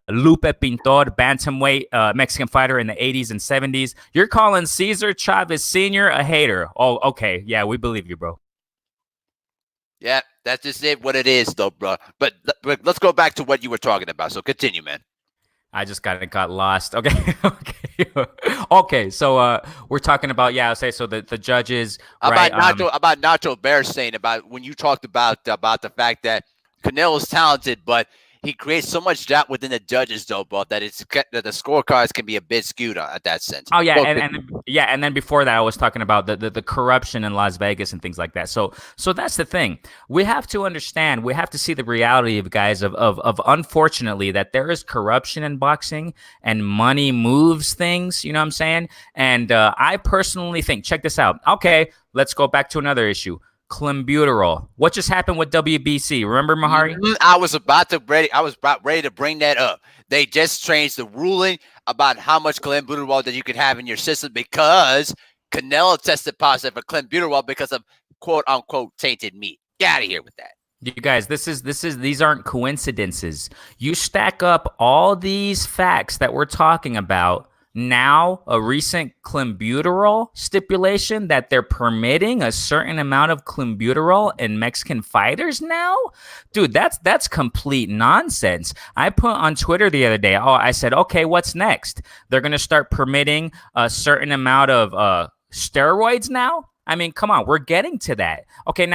Lupe Pintor, bantamweight Mexican fighter in the 80s and 70s. You're calling Cesar Chavez Sr. a hater. Oh, okay. Yeah, we believe you, bro. Yeah, that's just it. What it is, though, bro. But let's go back to what you were talking about. So continue, man. I just got lost. Okay. Okay. So we're talking about so the judges about Nacho Beristain, about when you talked about the fact that Canelo's talented, but he creates so much doubt within the judges, though, bro, that the scorecards can be a bit skewed at that sense. Oh yeah, and then before that, I was talking about the corruption in Las Vegas and things like that. So that's the thing. We have to understand. We have to see the reality of guys of unfortunately that there is corruption in boxing and money moves things. You know what I'm saying? And I personally think. Check this out. Okay, let's go back to another issue. Clenbuterol. What just happened with WBC? Remember, Mahari? I was about ready to bring that up. They just changed the ruling about how much clenbuterol that you can have in your system because Canelo tested positive for clenbuterol because of quote unquote tainted meat. Get out of here with that. You guys, these aren't coincidences. You stack up all these facts that we're talking about. Now, a recent clenbuterol stipulation that they're permitting a certain amount of clenbuterol in Mexican fighters now? Dude, that's complete nonsense. I put on Twitter the other day, I said, okay, what's next? They're going to start permitting a certain amount of steroids now? I mean, come on, we're getting to that. Okay,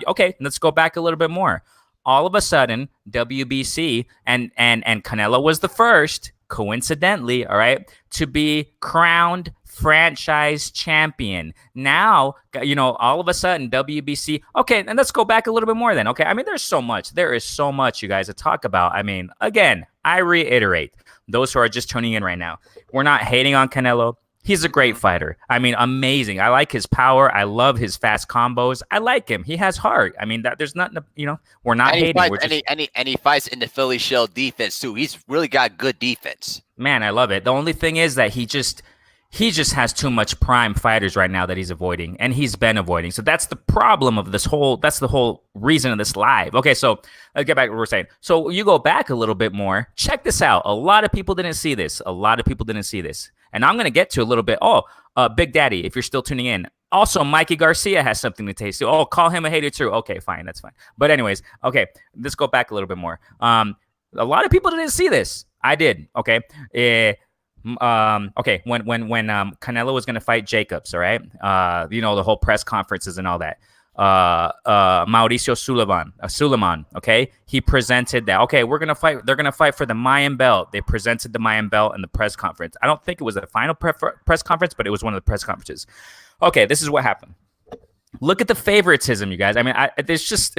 okay, let's go back a little bit more. All of a sudden, WBC and Canelo was the first, coincidentally, all right, to be crowned franchise champion. Now, all of a sudden, WBC. Okay, and let's go back a little bit more then. Okay, I mean, there is so much, you guys, to talk about. I mean, again, I reiterate, those who are just tuning in right now, we're not hating on Canelo. He's a great fighter. I mean, amazing. I like his power. I love his fast combos. I like him. He has heart. I mean, there's nothing. We're not hating. And he fights in the Philly shell defense too. He's really got good defense. Man, I love it. The only thing is that he he just has too much prime fighters right now that he's avoiding, and he's been avoiding. So that's the problem of this whole. That's the whole reason of this live. Okay, so let's get back to what we're saying. So you go back a little bit more. Check this out. A lot of people didn't see this. And I'm gonna get to a little bit. Oh, Big Daddy, if you're still tuning in. Also, Mikey Garcia has something to taste. Oh, call him a hater too. Okay, fine, that's fine. But anyways, okay, let's go back a little bit more. A lot of people didn't see this. I did. Okay. Okay, when Canelo was gonna fight Jacobs, all right, the whole press conferences and all that. Mauricio Suleiman, okay, he presented that. Okay, we're gonna fight. They're gonna fight for the Mayan belt. They presented the Mayan belt in the press conference. I don't think it was the final press conference, but it was one of the press conferences. Okay, this is what happened. Look at the favoritism, you guys. I mean, it's just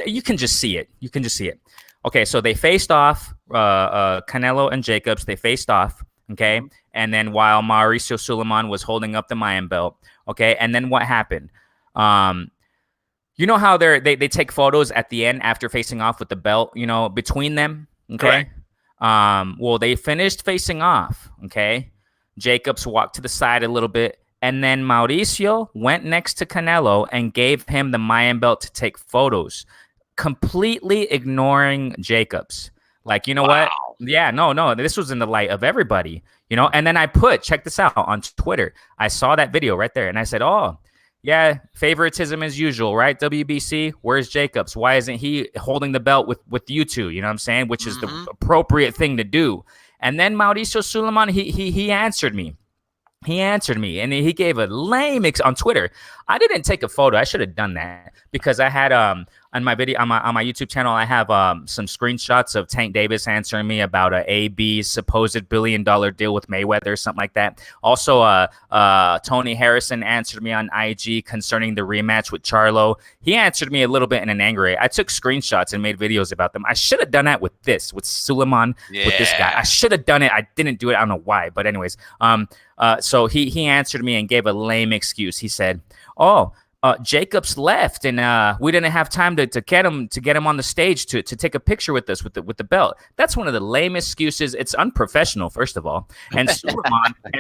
you can just see it. You can just see it. Okay, so they faced off. Canelo and Jacobs. They faced off. Okay. And then while Mauricio Suleiman was holding up the Mayan belt. Okay. And then what happened? You know how they take photos at the end after facing off with the belt, between them. Okay. Well, they finished facing off. Okay. Jacobs walked to the side a little bit. And then Mauricio went next to Canelo and gave him the Mayan belt to take photos, completely ignoring Jacobs. Like, you know what? Yeah, no. This was in the light of everybody, And then I check this out on Twitter. I saw that video right there. And I said, oh, yeah, favoritism as usual, right? WBC, where's Jacobs? Why isn't he holding the belt with you two? You know what I'm saying? Which is the appropriate thing to do. And then Mauricio Suleiman, he answered me. He answered me, and he gave a lame on Twitter. I didn't take a photo. I should have done that because I had on my video on my YouTube channel. I have some screenshots of Tank Davis answering me about a AB's supposed $1 billion deal with Mayweather, something like that. Also, Tony Harrison answered me on IG concerning the rematch with Charlo. He answered me a little bit in an angry. I took screenshots and made videos about them. I should have done that with Suleiman, with this guy. I should have done it. I didn't do it. I don't know why, but anyways, so he answered me and gave a lame excuse. He said, "Oh, Jacobs left, and we didn't have time to get him on the stage to take a picture with us with the belt." That's one of the lamest excuses. It's unprofessional, first of all. And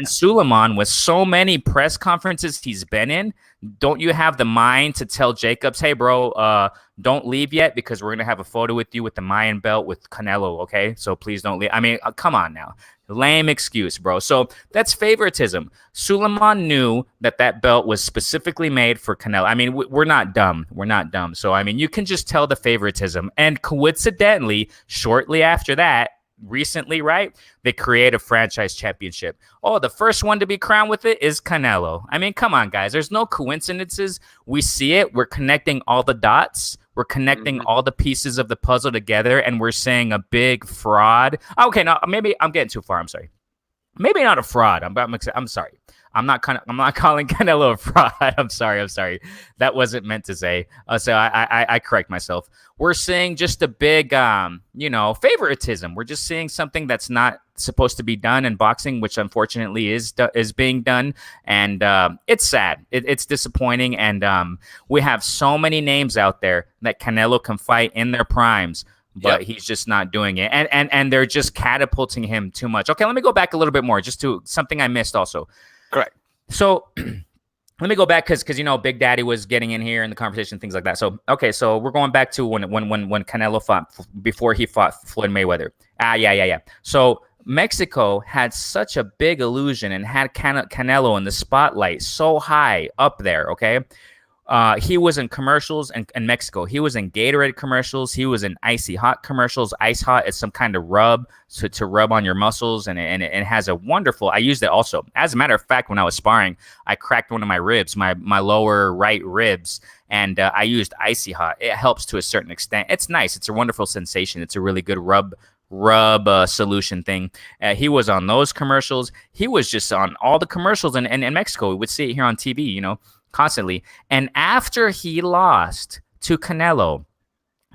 Suleiman, with so many press conferences he's been in, don't you have the mind to tell Jacobs, "Hey, bro, don't leave yet because we're gonna have a photo with you with the Mayan belt with Canelo, okay? So please don't leave." I mean, come on now. Lame excuse, bro. So that's favoritism. Suleiman knew that belt was specifically made for Canelo. I mean, we're not dumb. We're not dumb. So, I mean, you can just tell the favoritism. And coincidentally, shortly after that, recently, right, they create a franchise championship. Oh, the first one to be crowned with it is Canelo. I mean, come on, guys. There's no coincidences. We see it. We're connecting all the dots. We're connecting all the pieces of the puzzle together, and we're saying a big fraud. Okay, now maybe I'm getting too far. I'm sorry. Maybe not a fraud. I'm sorry. I'm not calling Canelo a fraud. I'm sorry. That wasn't meant to say. So I correct myself. We're seeing just a big, favoritism. We're just seeing something that's not supposed to be done in boxing, which unfortunately is being done, and it's sad. It's disappointing, and we have so many names out there that Canelo can fight in their primes. But he's just not doing it. And they're just catapulting him too much. Okay, let me go back a little bit more, just to something I missed also. Correct. So let me go back because Big Daddy was getting in here in the conversation, things like that. So okay, so we're going back to when Canelo fought, before he fought Floyd Mayweather. Yeah. So Mexico had such a big illusion and had Canelo in the spotlight so high up there, okay? He was in commercials in Mexico. He was in Gatorade commercials. He was in Icy Hot commercials. Ice Hot is some kind of rub to rub on your muscles, and it has a wonderful. I used it also. As a matter of fact, when I was sparring, I cracked one of my ribs, my lower right ribs, and I used Icy Hot. It helps to a certain extent. It's nice. It's a wonderful sensation. It's a really good rub solution thing. He was on those commercials. He was just on all the commercials in Mexico. We would see it here on TV, constantly. And after he lost to Canelo,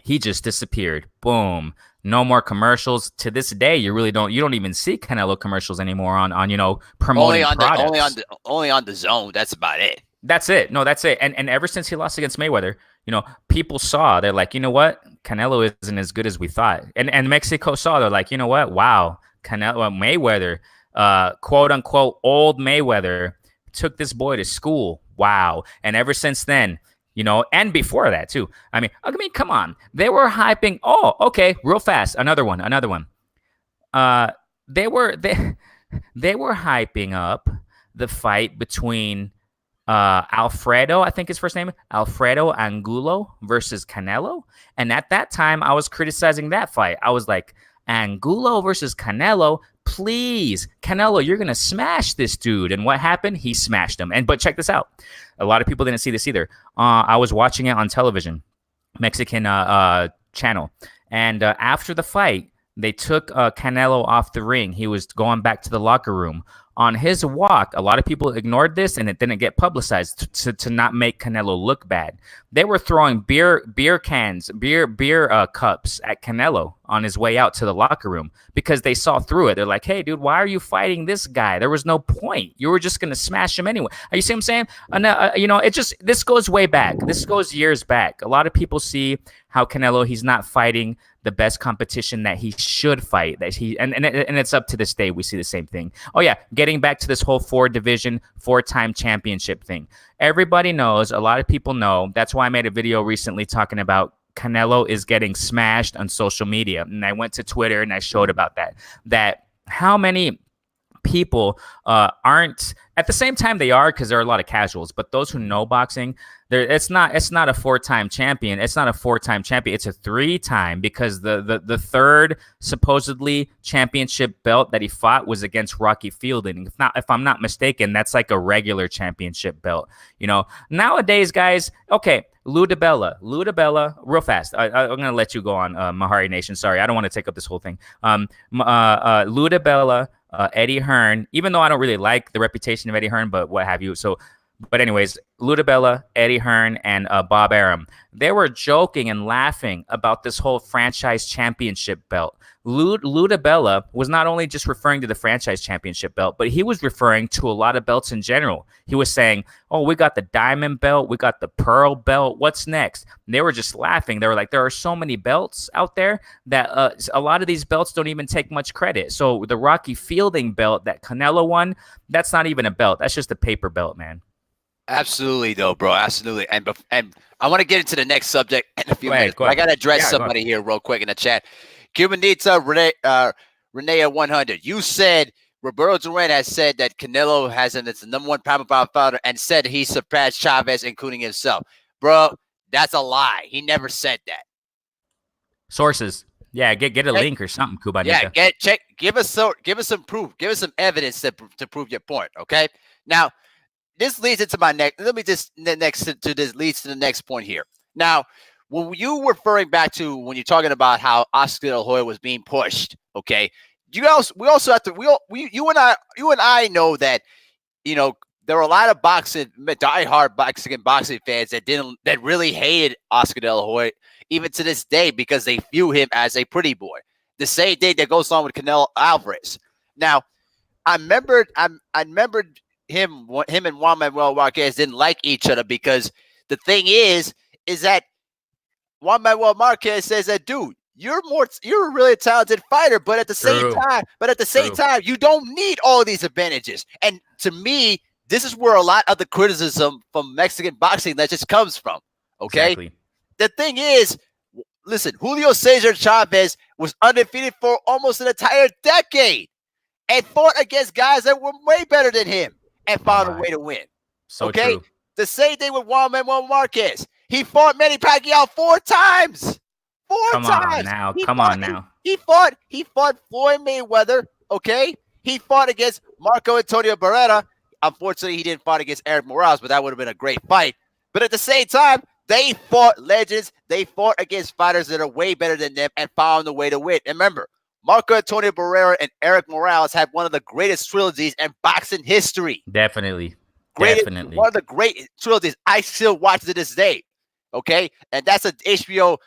he just disappeared. Boom. No more commercials. To this day, you don't even see Canelo commercials anymore on promoting products. Only on the zone. That's about it. That's it. No, that's it. And ever since he lost against Mayweather, people saw, they're like, you know what? Canelo isn't as good as we thought. And Mexico saw, they're like, you know what? Wow, Canelo, Mayweather, quote unquote old Mayweather took this boy to school. Wow. And ever since then, and before that too. I mean, come on. They were hyping. Oh, okay, real fast. Another one. Uh, they were they were hyping up the fight between Alfredo, I think his first name, Alfredo Angulo versus Canelo. And at that time, I was criticizing that fight. I was like, Angulo versus Canelo, please, Canelo, you're gonna smash this dude. And what happened? He smashed him. But check this out. A lot of people didn't see this either. I was watching it on television, Mexican channel, and after the fight, they took Canelo off the ring. He was going back to the locker room. On his walk, a lot of people ignored this, and it didn't get publicized to not make Canelo look bad. They were throwing beer cans, beer cups at Canelo on his way out to the locker room because they saw through it. They're like, "Hey, dude, why are you fighting this guy? There was no point. You were just gonna smash him anyway." You see what I'm saying? This goes way back. This goes years back. A lot of people see how Canelo, he's not fighting the best competition that he should fight. That he and it's up to this day we see the same thing. Oh yeah, getting back to this whole 4-time championship thing. Everybody knows, a lot of people know. That's why I made a video recently talking about Canelo is getting smashed on social media. And I went to Twitter and I showed about that how many people aren't at the same time. They are, because there are a lot of casuals, but those who know boxing, it's not a 4-time champion. It's not a 4-time champion. It's a 3-time, because the third supposedly championship belt that he fought was against Rocky Fielding. If I'm not mistaken, that's like a regular championship belt. Nowadays, guys. Okay, Lou DiBella, real fast. I'm gonna let you go on, Mahari Nation. Sorry, I don't want to take up this whole thing. Lou DiBella, Eddie Hearn. Even though I don't really like the reputation of Eddie Hearn, but what have you. But anyways, Lou DiBella, Eddie Hearn, and Bob Arum, they were joking and laughing about this whole franchise championship belt. Lou DiBella was not only just referring to the franchise championship belt, but he was referring to a lot of belts in general. He was saying, "Oh, we got the diamond belt, we got the pearl belt. What's next?" And they were just laughing. They were like, "There are so many belts out there that a lot of these belts don't even take much credit." So the Rocky Fielding belt that Canelo won, that's not even a belt. That's just a paper belt, man. Absolutely, though, bro. Absolutely. And I want to get into the next subject in a few minutes. But I got to address somebody here real quick in the chat. Cubanita Rene 100. You said Roberto Duran has said that Canelo has him as the number 1 pound-for-pound fighter and said he surpassed Chavez, including himself. Bro, that's a lie. He never said that. Sources. Yeah, get a link or something, Cubanita. Yeah, give us some proof. Give us some evidence to prove your point, okay? Now, this leads into my next. Let me just leads to the next point here. Now, when you referring back to when you're talking about how Oscar De La Hoya was being pushed, okay? We also have to you and I know that there are a lot of diehard boxing fans that really hated Oscar De La Hoya even to this day because they view him as a pretty boy. The same thing that goes on with Canelo Alvarez. Now, I remembered him and Juan Manuel Marquez didn't like each other because the thing is that Juan Manuel Marquez says that, dude, you're a really talented fighter, but at the same time, you don't need all these advantages. And to me, this is where a lot of the criticism from Mexican boxing that just comes from. Okay, exactly. The thing is, listen, Julio Cesar Chavez was undefeated for almost an entire decade and fought against guys that were way better than him and found a way to win. So true. The same thing with Juan Manuel Marquez. He fought Manny Pacquiao 4 times. Come on now. He fought Floyd Mayweather, okay? He fought against Marco Antonio Barrera. Unfortunately, he didn't fight against Eric Morales, but that would have been a great fight. But at the same time, they fought legends. They fought against fighters that are way better than them and found a way to win. And remember, Marco Antonio Barrera and Eric Morales had one of the greatest trilogies in boxing history. Definitely. One of the great trilogies. I still watch to this day. Okay? And that's an HBO,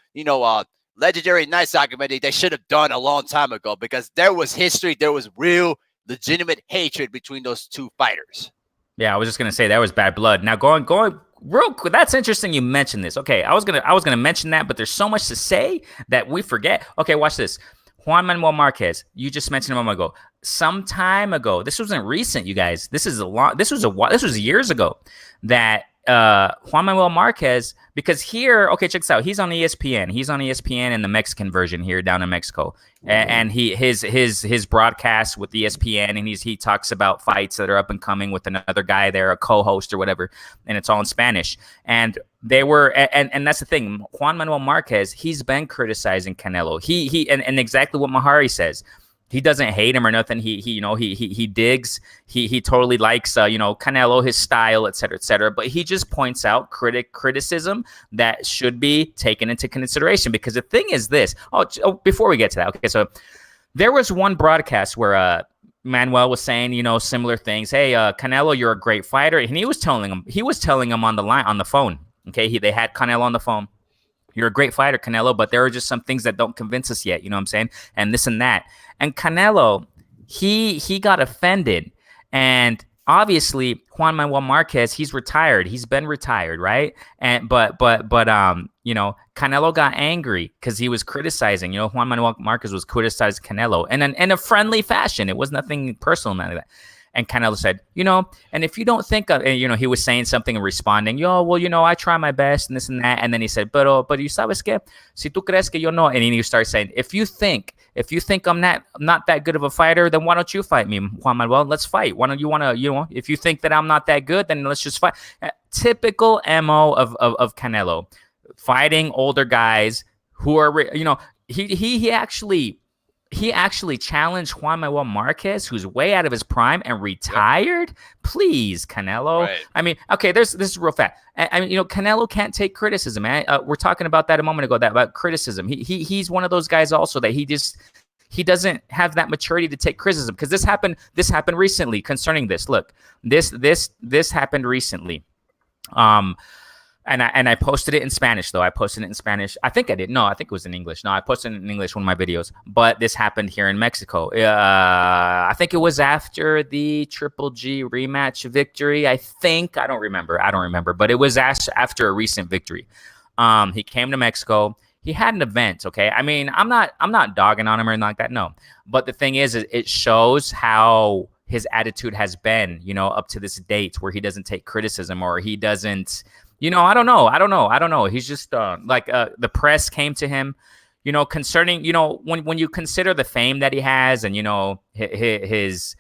legendary night documentary they should have done a long time ago because there was history. There was real, legitimate hatred between those two fighters. Yeah, I was just going to say that was bad blood. Now, going real quick. That's interesting you mentioned this. Okay, I was gonna mention that, but there's so much to say that we forget. Okay, watch this. Juan Manuel Marquez, you just mentioned him a moment ago. some time ago, this wasn't recent, you guys. This was years ago that Juan Manuel Marquez, because here, okay, check this out. He's on ESPN. He's on ESPN in the Mexican version here down in Mexico, and his broadcast with ESPN, and he talks about fights that are up and coming with another guy there, a co-host or whatever, and it's all in Spanish. And they were, and that's the thing. Juan Manuel Marquez, he's been criticizing Canelo. And exactly what Mahari says. He doesn't hate him or nothing. He digs. He totally likes Canelo, his style, et cetera, et cetera. But he just points out criticism that should be taken into consideration. Because the thing is this. Before we get to that, okay. So there was one broadcast where Manuel was saying similar things. Hey, Canelo, you're a great fighter, and he was telling him on the phone. Okay, they had Canelo on the phone. You're a great fighter, Canelo, but there are just some things that don't convince us yet. You know what I'm saying? And this and that. And Canelo, he got offended. And obviously, Juan Manuel Marquez, he's retired. He's been retired, right? And but Canelo got angry because he was criticizing. Juan Manuel Marquez was criticizing Canelo in a friendly fashion. It was nothing personal, none of that. And Canelo said, and if you don't think, he was saying something and responding, I try my best and this and that. And then he said, pero you sabes qué? Si tú crees que yo no, and then he started saying, if you think I'm not that good of a fighter, then why don't you fight me, Juan Manuel? Let's fight. Why don't you want to, if you think that I'm not that good, then let's just fight. Typical MO of Canelo, fighting older guys who are, he actually challenged Juan Manuel Marquez, who's way out of his prime and retired. Yep. Please, Canelo. Right. I mean, okay, this is real fact. I mean, Canelo can't take criticism, man. We're talking about that a moment ago, about criticism. He's one of those guys also that he doesn't have that maturity to take criticism, because this happened recently concerning this. Look, this happened recently. And I posted it in Spanish, though. I posted it in Spanish. I think I did. No, I think it was in English. No, I posted it in English, one of my videos. But this happened here in Mexico. I think it was after the Triple G rematch victory. I don't remember. But it was after a recent victory. He came to Mexico. He had an event, okay? I mean, I'm not dogging on him or anything like that, no. But the thing is it shows how his attitude has been, up to this date, where he doesn't take criticism, or he doesn't... I don't know. He's just the press came to him, concerning, when you consider the fame that he has, and, his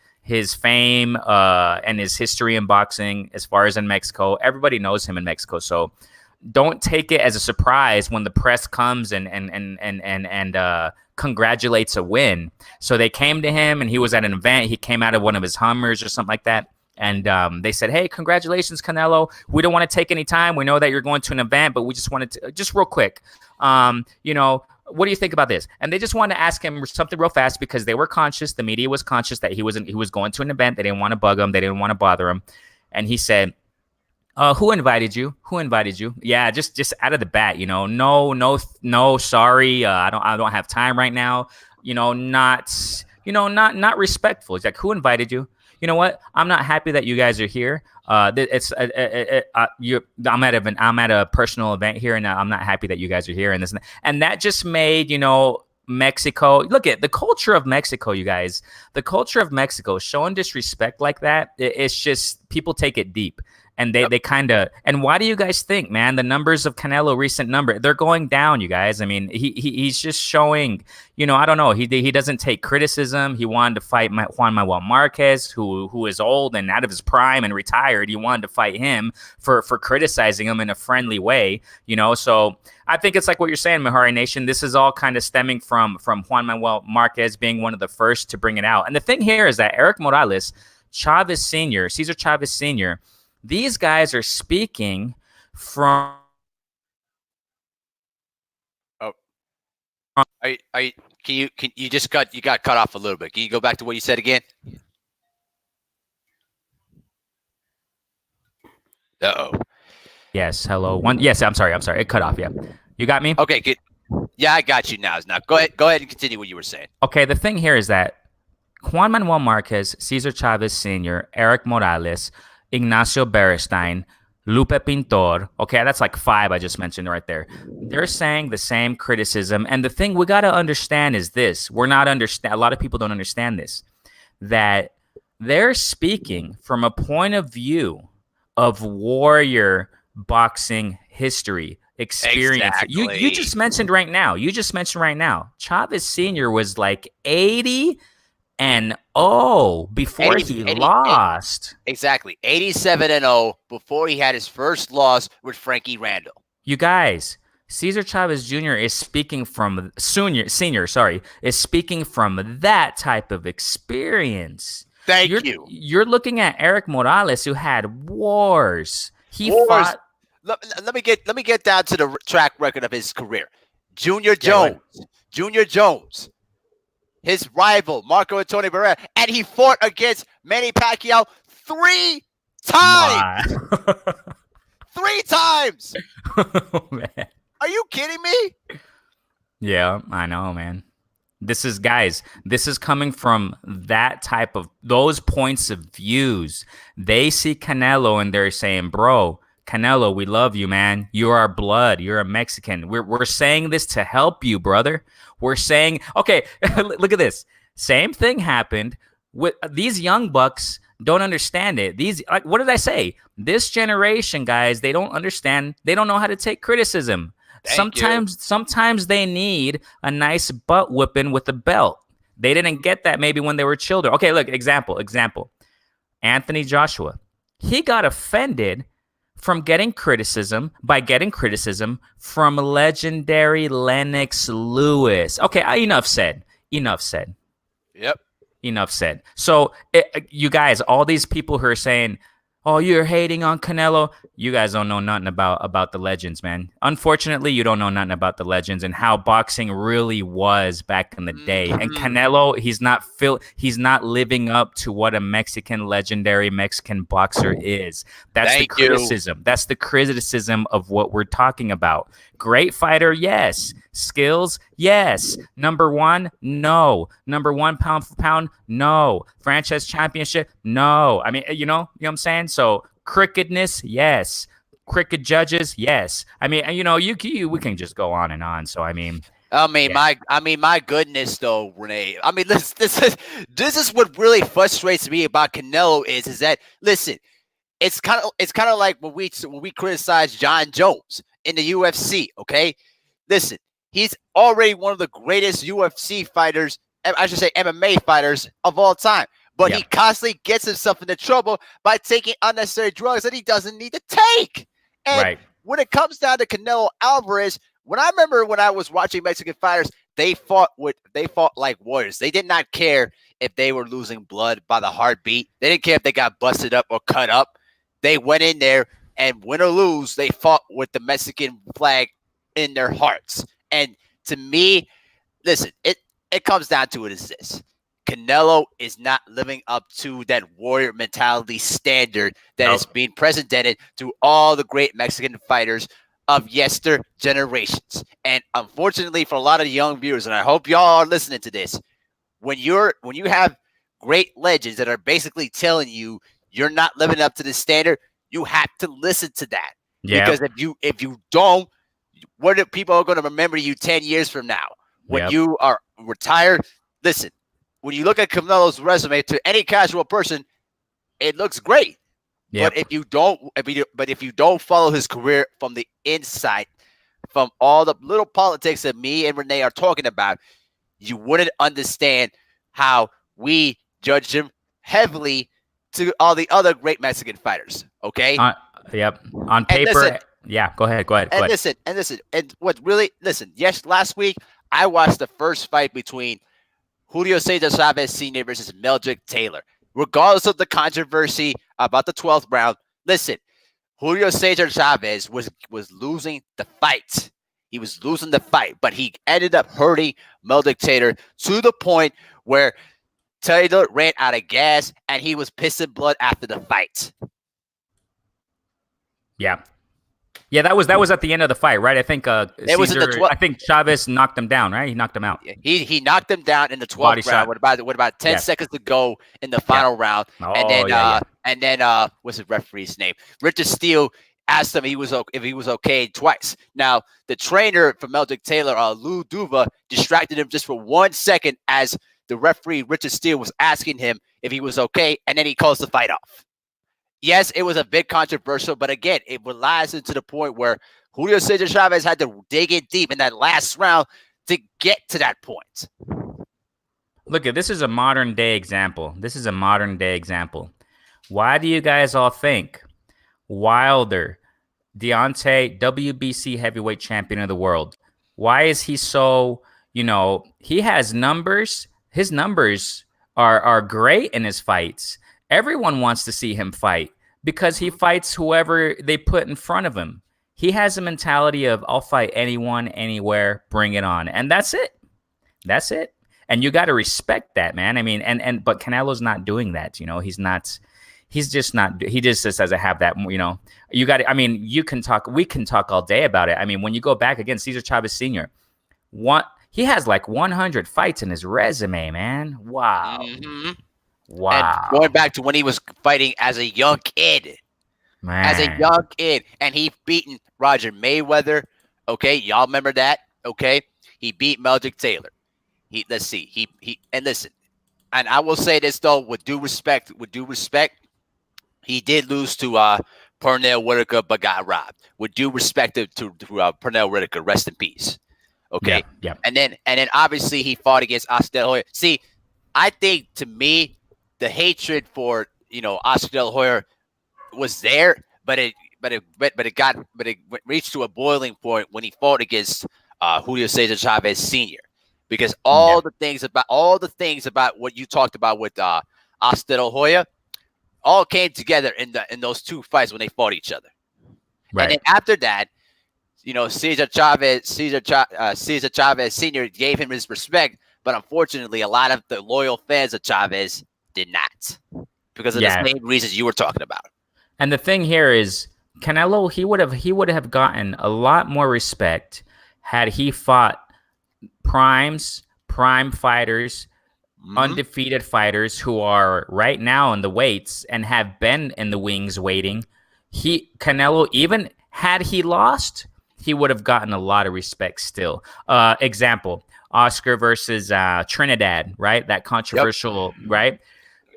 fame and his history in boxing, as far as in Mexico, everybody knows him in Mexico. So don't take it as a surprise when the press comes and congratulates a win. So they came to him, and he was at an event. He came out of one of his Hummers or something like that. And they said, hey, congratulations, Canelo. We don't want to take any time. We know that you're going to an event, but we just wanted to, just real quick, what do you think about this? And they just wanted to ask him something real fast, because they were conscious. The media was conscious that he was going to an event. They didn't want to bug him. They didn't want to bother him. And he said, who invited you? Yeah, just out of the bat, no, sorry. I don't have time right now. Not respectful. He's like, who invited you? You know what? I'm not happy that you guys are here. I'm at a personal event here, and I'm not happy that you guys are here. And that just made, Mexico. Look at the culture of Mexico, you guys. The culture of Mexico, showing disrespect like that, it's just, people take it deep. And they kind of, and why do you guys think, man, the numbers of Canelo, recent number, they're going down, you guys? I mean, he's just showing, I don't know. He doesn't take criticism. He wanted to fight Juan Manuel Marquez, who is old and out of his prime and retired. He wanted to fight him for criticizing him in a friendly way, So I think it's like what you're saying, Mahari Nation. This is all kind of stemming from Juan Manuel Marquez being one of the first to bring it out. And the thing here is that Eric Morales, Chavez Sr., Cesar Chavez Sr., these guys are speaking from. Oh, you got cut off a little bit. Can you go back to what you said again? Uh-oh. Yes. Hello. Yes. I'm sorry. It cut off. Yeah. You got me? Okay. Good. Yeah, I got you now. Go ahead and continue what you were saying. Okay. The thing here is that Juan Manuel Marquez, Cesar Chavez Sr., Eric Morales, Ignacio Beristain, Lupe Pintor. Okay, that's like 5 I just mentioned right there. They're saying the same criticism. And the thing we got to understand is this. A lot of people don't understand this. that they're speaking from a point of view of warrior boxing history experience. You Exactly. just mentioned right now. Chavez Sr. was like 80-0 before 80, he 80, lost. exactly. 87-0 before he had his first loss with Frankie Randall. You guys, Cesar Chavez Jr. is speaking from senior, sorry, is speaking from that type of experience. Thank you. You're looking at Eric Morales, who had wars. He Wars. fought. Let me get down to the track record of his career. Junior Yeah, go ahead. Jones. Junior Jones. His rival, Marco Antonio Barrera, and he fought against Manny Pacquiao 3 times. My. 3 times. Oh, man. Are you kidding me? Yeah, I know, man. This is coming from that type of those points of views. They see Canelo and they're saying, bro, Canelo, we love you, man. You're our blood. You're a Mexican. We're saying this to help you, brother. We're saying, okay, look at this. Same thing happened with these young bucks. Don't understand it. What did I say? This generation, guys, they don't understand. They don't know how to take criticism. Sometimes they need a nice butt whipping with a belt. They didn't get that maybe when they were children. Okay, look, example. Anthony Joshua. He got offended from getting criticism from legendary Lennox Lewis. Okay, enough said. Yep. Enough said. So, you guys, all these people who are saying, oh, you're hating on Canelo, you guys don't know nothing about the legends, man. Unfortunately, you don't know nothing about the legends and how boxing really was back in the day. And Canelo, he's not living up to what a legendary Mexican boxer is. That's the criticism. That's the criticism of what we're talking about. Great fighter, yes. Skills, yes. Number one, no. Number one pound for pound, no. Franchise championship, no. I mean, you know what I'm saying? So crickedness, yes. Cricket judges, yes. I mean, we can just go on and on. So my goodness, though, Rene. I mean, this is what really frustrates me about Canelo is that, listen, it's kind of like when we criticize John Jones in the UFC. Okay, listen, he's already one of the greatest UFC fighters, I should say MMA fighters of all time. But he constantly gets himself into trouble by taking unnecessary drugs that he doesn't need to take. And when it comes down to Canelo Alvarez, when I was watching Mexican fighters, they fought like warriors. They did not care if they were losing blood by the heartbeat. They didn't care if they got busted up or cut up. They went in there and win or lose, they fought with the Mexican flag in their hearts. And to me, listen, it comes down to it is this. Canelo is not living up to that warrior mentality standard that is being presented to all the great Mexican fighters of yester generations. And unfortunately for a lot of young viewers, and I hope y'all are listening to this, when you have great legends that are basically telling you you're not living up to the standard, you have to listen to that. Yeah. Because if you don't, what are people going to remember you 10 years from now? When you are retired, listen, when you look at Canelo's resume to any casual person, it looks great. Yep. But if you don't follow his career from the inside, from all the little politics that me and Rene are talking about, you wouldn't understand how we judge him heavily to all the other great Mexican fighters. Okay. Yep. On paper. Listen, Go ahead. Yes, last week I watched the first fight between Julio Cesar Chavez Sr. versus Meldrick Taylor. Regardless of the controversy about the 12th round, listen, Julio Cesar Chavez was losing the fight. He was losing the fight, but he ended up hurting Meldrick Taylor to the point where Taylor ran out of gas and he was pissing blood after the fight. Yeah, that was at the end of the fight, right? I think I think Chavez knocked him down, right? He knocked him out. He knocked him down in the 12th round with about 10 seconds to go in the final round. And then what's the referee's name? Richard Steele asked him if he was okay twice. Now, the trainer for Meldrick Taylor, Lou Duva, distracted him just for 1 second as the referee Richard Steele was asking him if he was okay, and then he calls the fight off. Yes, it was a bit controversial, but again, it relies into the point where Julio Cesar Chavez had to dig in deep in that last round to get to that point. Look, this is a modern day example. Why do you guys all think Wilder, Deontay, WBC heavyweight champion of the world, why is he so, he has numbers. His numbers are great in his fights. Everyone wants to see him fight because he fights whoever they put in front of him. He has a mentality of, I'll fight anyone, anywhere, bring it on. And that's it. And you got to respect that, man. I mean, but Canelo's not doing that. He just doesn't have that, you got to, I mean, we can talk all day about it. I mean, when you go back again, Cesar Chavez Sr., he has like 100 fights in his resume, man. Wow. Mm-hmm. Wow. And going back to when he was fighting as a young kid. Man. And he beaten Roger Mayweather. Okay, y'all remember that? Okay, he beat Meldrick Taylor. Listen, and I will say this though, with due respect, he did lose to Pernell Whitaker, but got robbed. With due respect to Pernell Whitaker, rest in peace. Okay, yeah. And then obviously he fought against Oscar De La Hoya. See, I think to me, the hatred for Oscar De La Hoya was there, but it reached to a boiling point when he fought against Julio Cesar Chavez Sr. Because all the things about what you talked about with Oscar De La Hoya all came together in those two fights when they fought each other. Right. And then after that, Cesar Chavez Sr. gave him his respect, but unfortunately, a lot of the loyal fans of Chavez did not, because of the same reasons you were talking about. And the thing here is, Canelo, he would have gotten a lot more respect had he fought prime fighters, undefeated fighters who are right now in the weights and have been in the wings waiting. Canelo, even had he lost, he would have gotten a lot of respect still. Example, Oscar versus Trinidad, right? That controversial, right?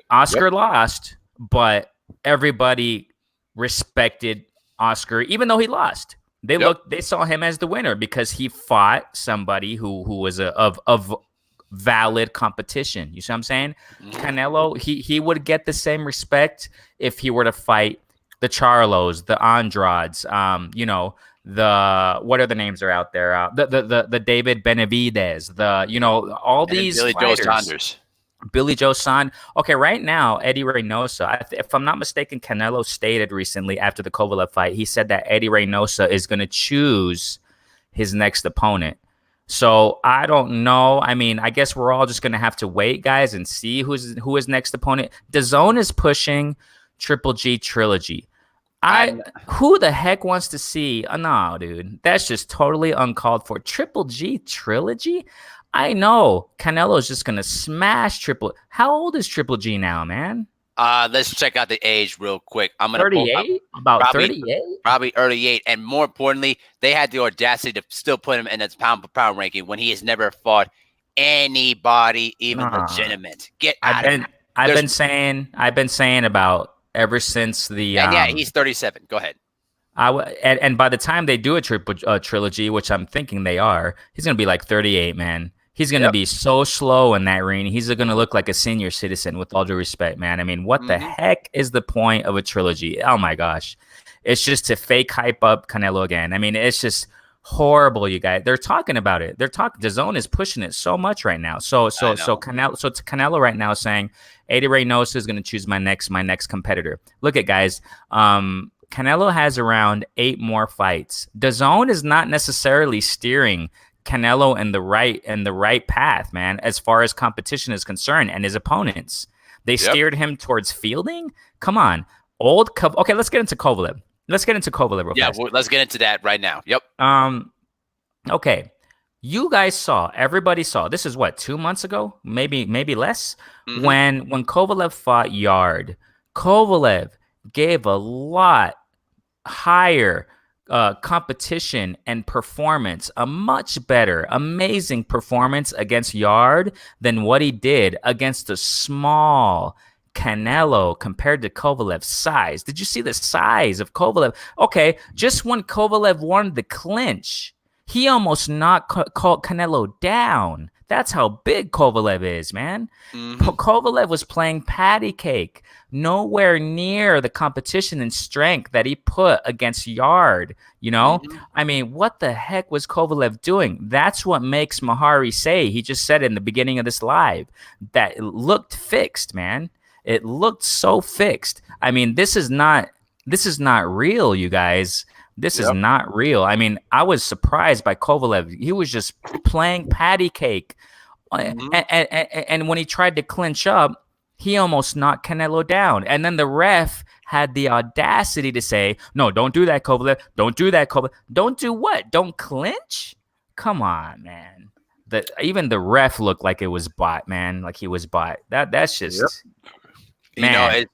Oscar lost, but everybody respected Oscar, even though he lost. They saw him as the winner because he fought somebody who was of valid competition. You see what I'm saying? Canelo, he would get the same respect if he were to fight the Charlos, the Andrades, what other names are out there? The David Benavidez, all these Billy fighters. Joe Saunders. Billy Joe Saunders. Okay, right now, Eddie Reynoso, if I'm not mistaken, Canelo stated recently after the Kovalev fight, he said that Eddie Reynoso is going to choose his next opponent. So I don't know. I mean, I guess we're all just going to have to wait, guys, and see who his next opponent. DAZN is pushing Triple G Trilogy. Who the heck wants to see? No, dude, that's just totally uncalled for. Triple G Trilogy? I know Canelo's just gonna smash Triple. How old is Triple G now, man? Let's check out the age real quick. I'm gonna 38. About 38. Probably early 8. And more importantly, they had the audacity to still put him in its pound for pound ranking when he has never fought anybody, even legitimate. I've been saying about ever since the. And he's 37. Go ahead. And by the time they do a trilogy, which I'm thinking they are, he's gonna be like 38, man. He's going to be so slow in that ring. He's going to look like a senior citizen, with all due respect, man. I mean, what the heck is the point of a trilogy? Oh, my gosh. It's just to fake hype up Canelo again. I mean, it's just horrible, you guys. They're talking about it. DAZN is pushing it so much right now. So Canelo right now is saying, Eddie Reynoso is going to choose my next competitor. Look at, guys. Canelo has around 8 more fights. DAZN is not necessarily steering Canelo in the right path, man, as far as competition is concerned, and his opponents. They steered him towards fielding. Come on. Okay, let's get into Kovalev. Real fast. Yeah, let's get into that right now. Yep. Okay. You guys everybody saw, this is what, 2 months ago? Maybe less? When Kovalev fought Yard, Kovalev gave a lot higher competition and performance, a much better, amazing performance against Yard than what he did against a small Canelo compared to Kovalev's size. Did you see the size of Kovalev? Okay, just when Kovalev wanted the clinch, he almost knocked Canelo down. That's how big Kovalev is, man. Kovalev was playing patty cake, nowhere near the competition and strength that he put against Yard. I mean, what the heck was Kovalev doing? That's what makes Mahari say, he just said in the beginning of this live, that it looked fixed, man. It looked so fixed. I mean, this is not real, you guys. This is not real. I mean, I was surprised by Kovalev. He was just playing patty cake. And when he tried to clinch up, he almost knocked Canelo down. And then the ref had the audacity to say, no, don't do that, Kovalev. Don't do that, Kovalev. Don't do what? Don't clinch? Come on, man. Even the ref looked like it was bought, man. Like he was bought. That's just... Man.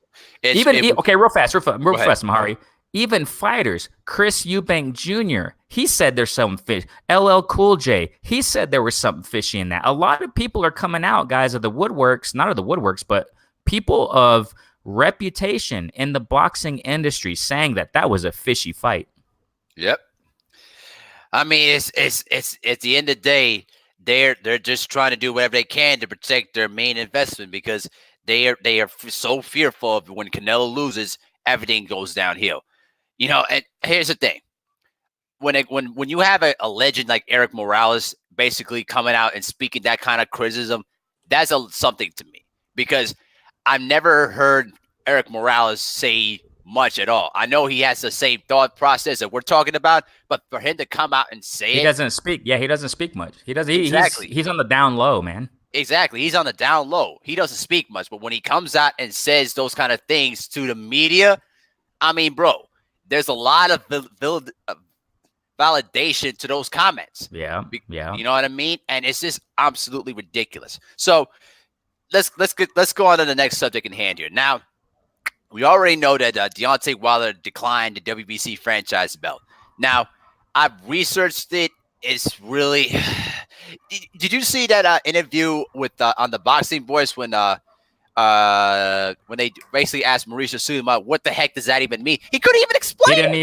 Okay, real fast, Mahari. Even fighters, Chris Eubank Jr., he said there's some fish. LL Cool J, he said there was something fishy in that. A lot of people are coming out, guys, of the woodworks, not of the woodworks, but people of reputation in the boxing industry saying that was a fishy fight. Yep. I mean, it's at the end of the day, they're just trying to do whatever they can to protect their main investment, because they are so fearful of when Canelo loses, everything goes downhill. And here's the thing: when you have a legend like Eric Morales basically coming out and speaking that kind of criticism, that's something to me, because I've never heard Eric Morales say much at all. I know he has the same thought process that we're talking about, but for him to come out and say he doesn't speak. Yeah, he doesn't speak much. He doesn't. Exactly. He's on the down low, man. Exactly. He's on the down low. He doesn't speak much, but when he comes out and says those kind of things to the media, I mean, bro, there's a lot of validation to those comments. Yeah. You know what I mean? And it's just absolutely ridiculous. So let's go on to the next subject in hand here. Now, we already know that Deontay Wilder declined the WBC franchise belt. Now, I've researched it. It's really... Did you see that interview with on the Boxing Voice when they basically asked Mauricio Sulaiman, what the heck does that even mean? He couldn't even explain. He didn't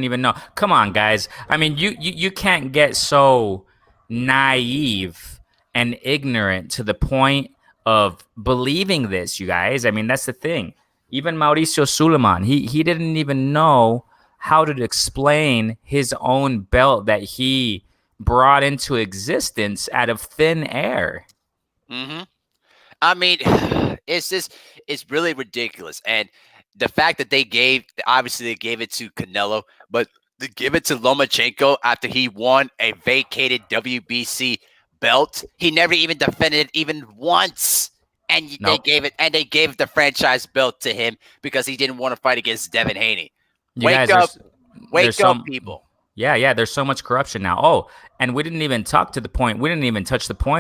even know. Come on, guys. I mean, you can't get so naive and ignorant to the point of believing this, you guys. I mean, that's the thing. Even Mauricio Sulaiman, he didn't even know how to explain his own belt that he brought into existence out of thin air. I mean, it's really ridiculous. And the fact that obviously they gave it to Canelo, but to give it to Lomachenko after he won a vacated WBC belt, he never even defended it even once. And they gave the franchise belt to him because he didn't want to fight against Devin Haney. Wake up, people. Yeah, there's so much corruption now. Oh, and we didn't even touch the point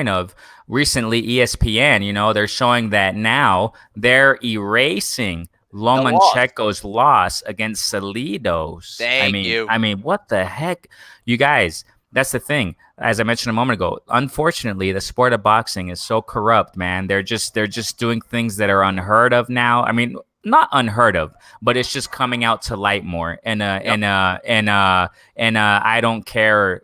of recently ESPN, they're showing that now they're erasing Lomachenko's loss against Salidos. I mean, what the heck? You guys, that's the thing. As I mentioned a moment ago, unfortunately, the sport of boxing is so corrupt, man. They're just doing things that are unheard of now. I mean, not unheard of, but it's just coming out to light more in I don't care,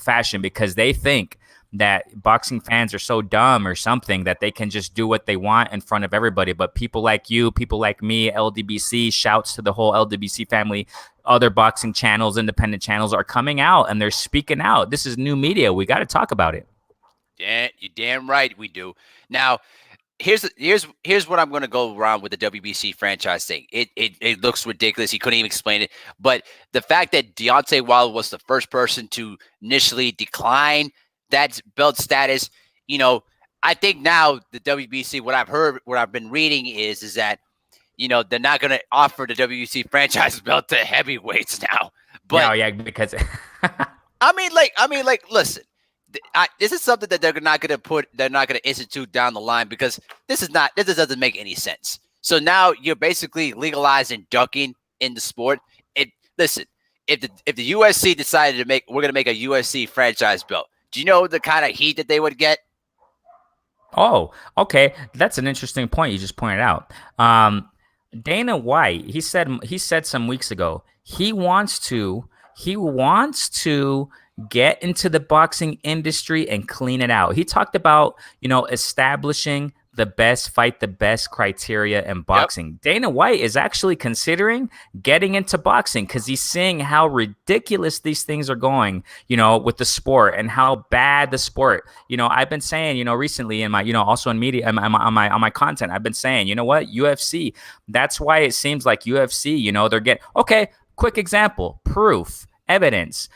fashion, because they think that boxing fans are so dumb or something that they can just do what they want in front of everybody. But people like you, people like me, LDBC, shouts to the whole LDBC family, other boxing channels, independent channels are coming out and they're speaking out. This is new media. We got to talk about it. Yeah, you're damn right we do. Now, here's what I'm going to go around with the WBC franchise thing. It looks ridiculous. He couldn't even explain it. But the fact that Deontay Wilder was the first person to initially decline that belt status, I think now the WBC, what I've been reading is that, they're not going to offer the WBC franchise belt to heavyweights now. But because I mean, listen. This is something that they're not going to institute down the line, because this doesn't make any sense. So now you're basically legalizing ducking in the sport. Listen, if the UFC decided to we're going to make a UFC franchise belt, do you know the kind of heat that they would get? Oh, okay. That's an interesting point you just pointed out. Dana White, he said some weeks ago he wants to get into the boxing industry and clean it out. He talked about, establishing the best fight the best criteria in Yep. boxing. Dana White is actually considering getting into boxing because he's seeing how ridiculous these things are going, with the sport and how bad the sport. I've been saying, recently in my, also in media, on my content, I've been saying, you know what, UFC. That's why it seems like UFC, they're getting okay. Quick example, proof, evidence.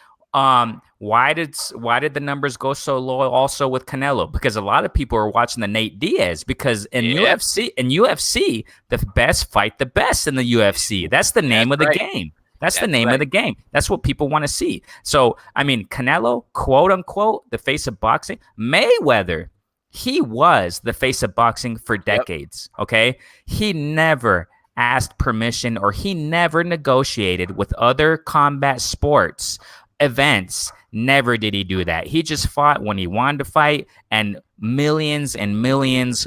Why did the numbers go so low also with Canelo? Because a lot of people are watching the Nate Diaz because in Yep. UFC, the best fight the best in the UFC. That's the name That's of the right. game. That's the That's name of right. the game. That's what people want to see. So, I mean, Canelo, quote unquote, the face of boxing. Mayweather, he was the face of boxing for Yep. decades. Okay. He never asked permission or he never negotiated with other combat sports events. Never did he do that. He just fought when he wanted to fight, and millions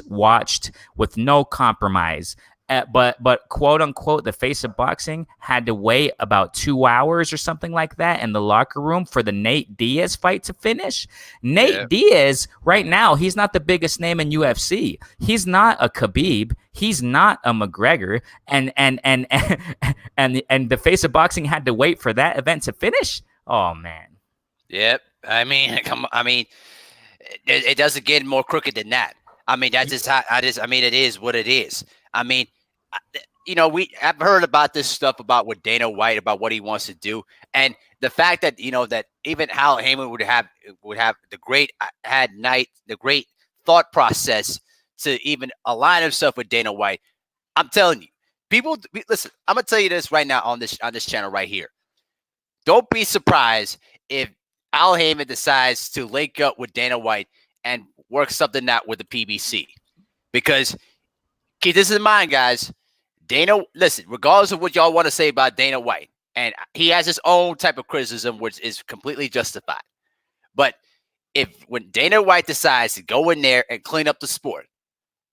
watched with no compromise. But quote unquote, the face of boxing had to wait about 2 hours or something like that in the locker room for the Nate Diaz fight to finish. Nate Yep. Diaz, right now, he's not the biggest name in UFC. He's not a Khabib. He's not a McGregor. And the face of boxing had to wait for that event to finish. Oh man. Yep. I mean, it doesn't get more crooked than that. I mean, that's just how it is. I mean, it is what it is. I mean, I've heard about this stuff about what Dana White about what he wants to do, and the fact that that even Hal Heyman would have the great thought process to even align himself with Dana White. I'm telling you, listen. I'm gonna tell you this right now on this channel right here. Don't be surprised if Al Heyman decides to link up with Dana White and work something out with the PBC. Because keep this in mind, guys. Listen, regardless of what y'all want to say about Dana White, and he has his own type of criticism, which is completely justified. But when Dana White decides to go in there and clean up the sport,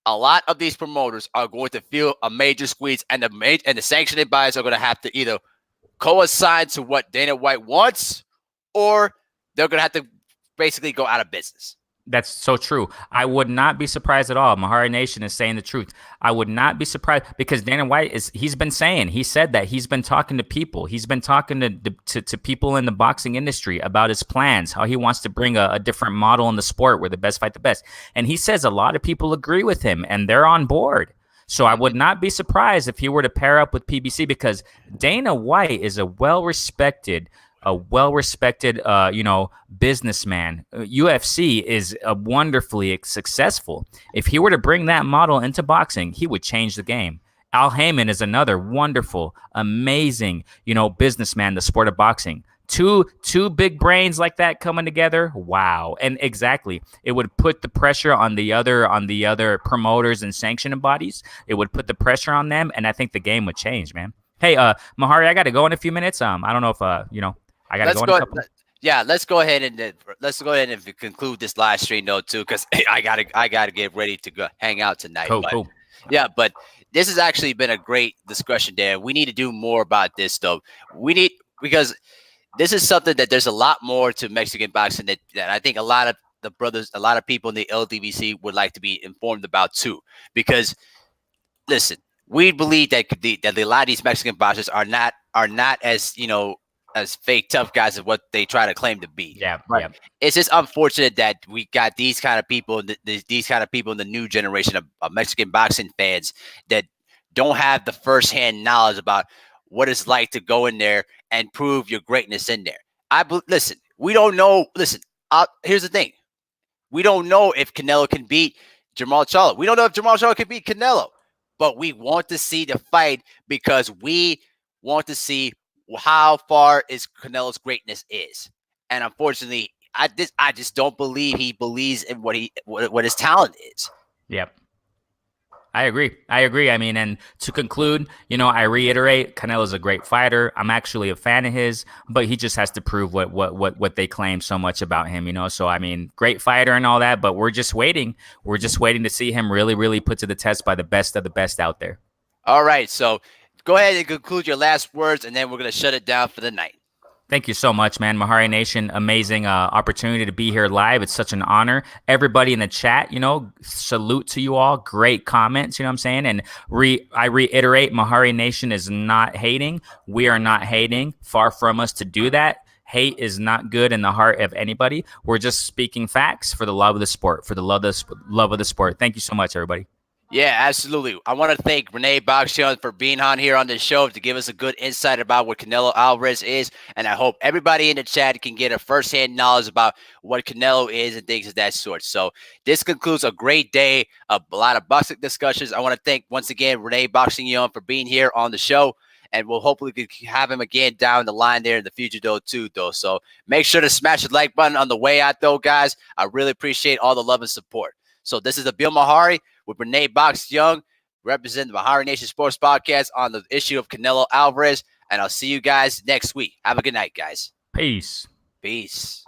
a lot of these promoters are going to feel a major squeeze, and the sanctioning bodies are going to have to either coincide to what Dana White wants, or they're going to have to basically go out of business. That's so true. I would not be surprised at all. Mahari Nation is saying the truth. I would not be surprised because Dana White he said that he's been talking to people. He's been talking to people in the boxing industry about his plans, how he wants to bring a different model in the sport where the best fight the best. And he says a lot of people agree with him and they're on board. So I would not be surprised if he were to pair up with PBC because Dana White is a well-respected businessman. UFC is wonderfully successful. If he were to bring that model into boxing, he would change the game. Al Heyman is another wonderful, amazing, businessman, the sport of boxing. Two big brains like that coming together. Wow. And exactly. It would put the pressure on the other promoters and sanctioning bodies. It would put the pressure on them. And I think the game would change, man. Hey, Mahari, I got to go in a few minutes. I don't know if, I got to go in a couple. Yeah, let's go ahead and conclude this live stream though too, because I gotta get ready to go hang out tonight. Cool. Yeah, but this has actually been a great discussion, Dan. We need to do more about this though. Because this is something that there's a lot more to Mexican boxing that I think a lot of people in the LDBC would like to be informed about too. Because listen, we believe that a lot of these Mexican boxers are not as fake tough guys as what they try to claim to be. Yeah, right. Yeah. It's just unfortunate that we got these kind of people, these kind of people in the new generation of Mexican boxing fans that don't have the firsthand knowledge about what it's like to go in there and prove your greatness in there. Listen, we don't know. Listen, here's the thing: we don't know if Canelo can beat Jamal Charlo. We don't know if Jamal Charlo can beat Canelo, but we want to see the fight because we want to see how far is Canelo's greatness is. And unfortunately, I just don't believe he believes in what his talent is. Yep. I agree. I agree. I mean, and to conclude, I reiterate, Canelo's a great fighter. I'm actually a fan of his, but he just has to prove what they claim so much about him. So I mean, great fighter and all that, but we're just waiting. We're just waiting to see him really, really put to the test by the best of the best out there. All right, so go ahead and conclude your last words, and then we're going to shut it down for the night. Thank you so much, man. Mahari Nation, amazing opportunity to be here live. It's such an honor. Everybody in the chat, salute to you all. Great comments, you know what I'm saying? And I reiterate, Mahari Nation is not hating. We are not hating. Far from us to do that. Hate is not good in the heart of anybody. We're just speaking facts for the love of the sport, for the love of the sport. Thank you so much, everybody. Yeah, absolutely. I want to thank Rene Box Young for being on here on the show to give us a good insight about what Canelo Alvarez is. And I hope everybody in the chat can get a firsthand knowledge about what Canelo is and things of that sort. So this concludes a great day, a lot of boxing discussions. I want to thank once again Rene Boxing Young for being here on the show. And we'll hopefully have him again down the line there in the future, though. So make sure to smash the like button on the way out, though, guys. I really appreciate all the love and support. So this is Abil Mahari with Rene Box Young, representing the Mahari Nation Sports Podcast on the issue of Canelo Alvarez. And I'll see you guys next week. Have a good night, guys. Peace. Peace.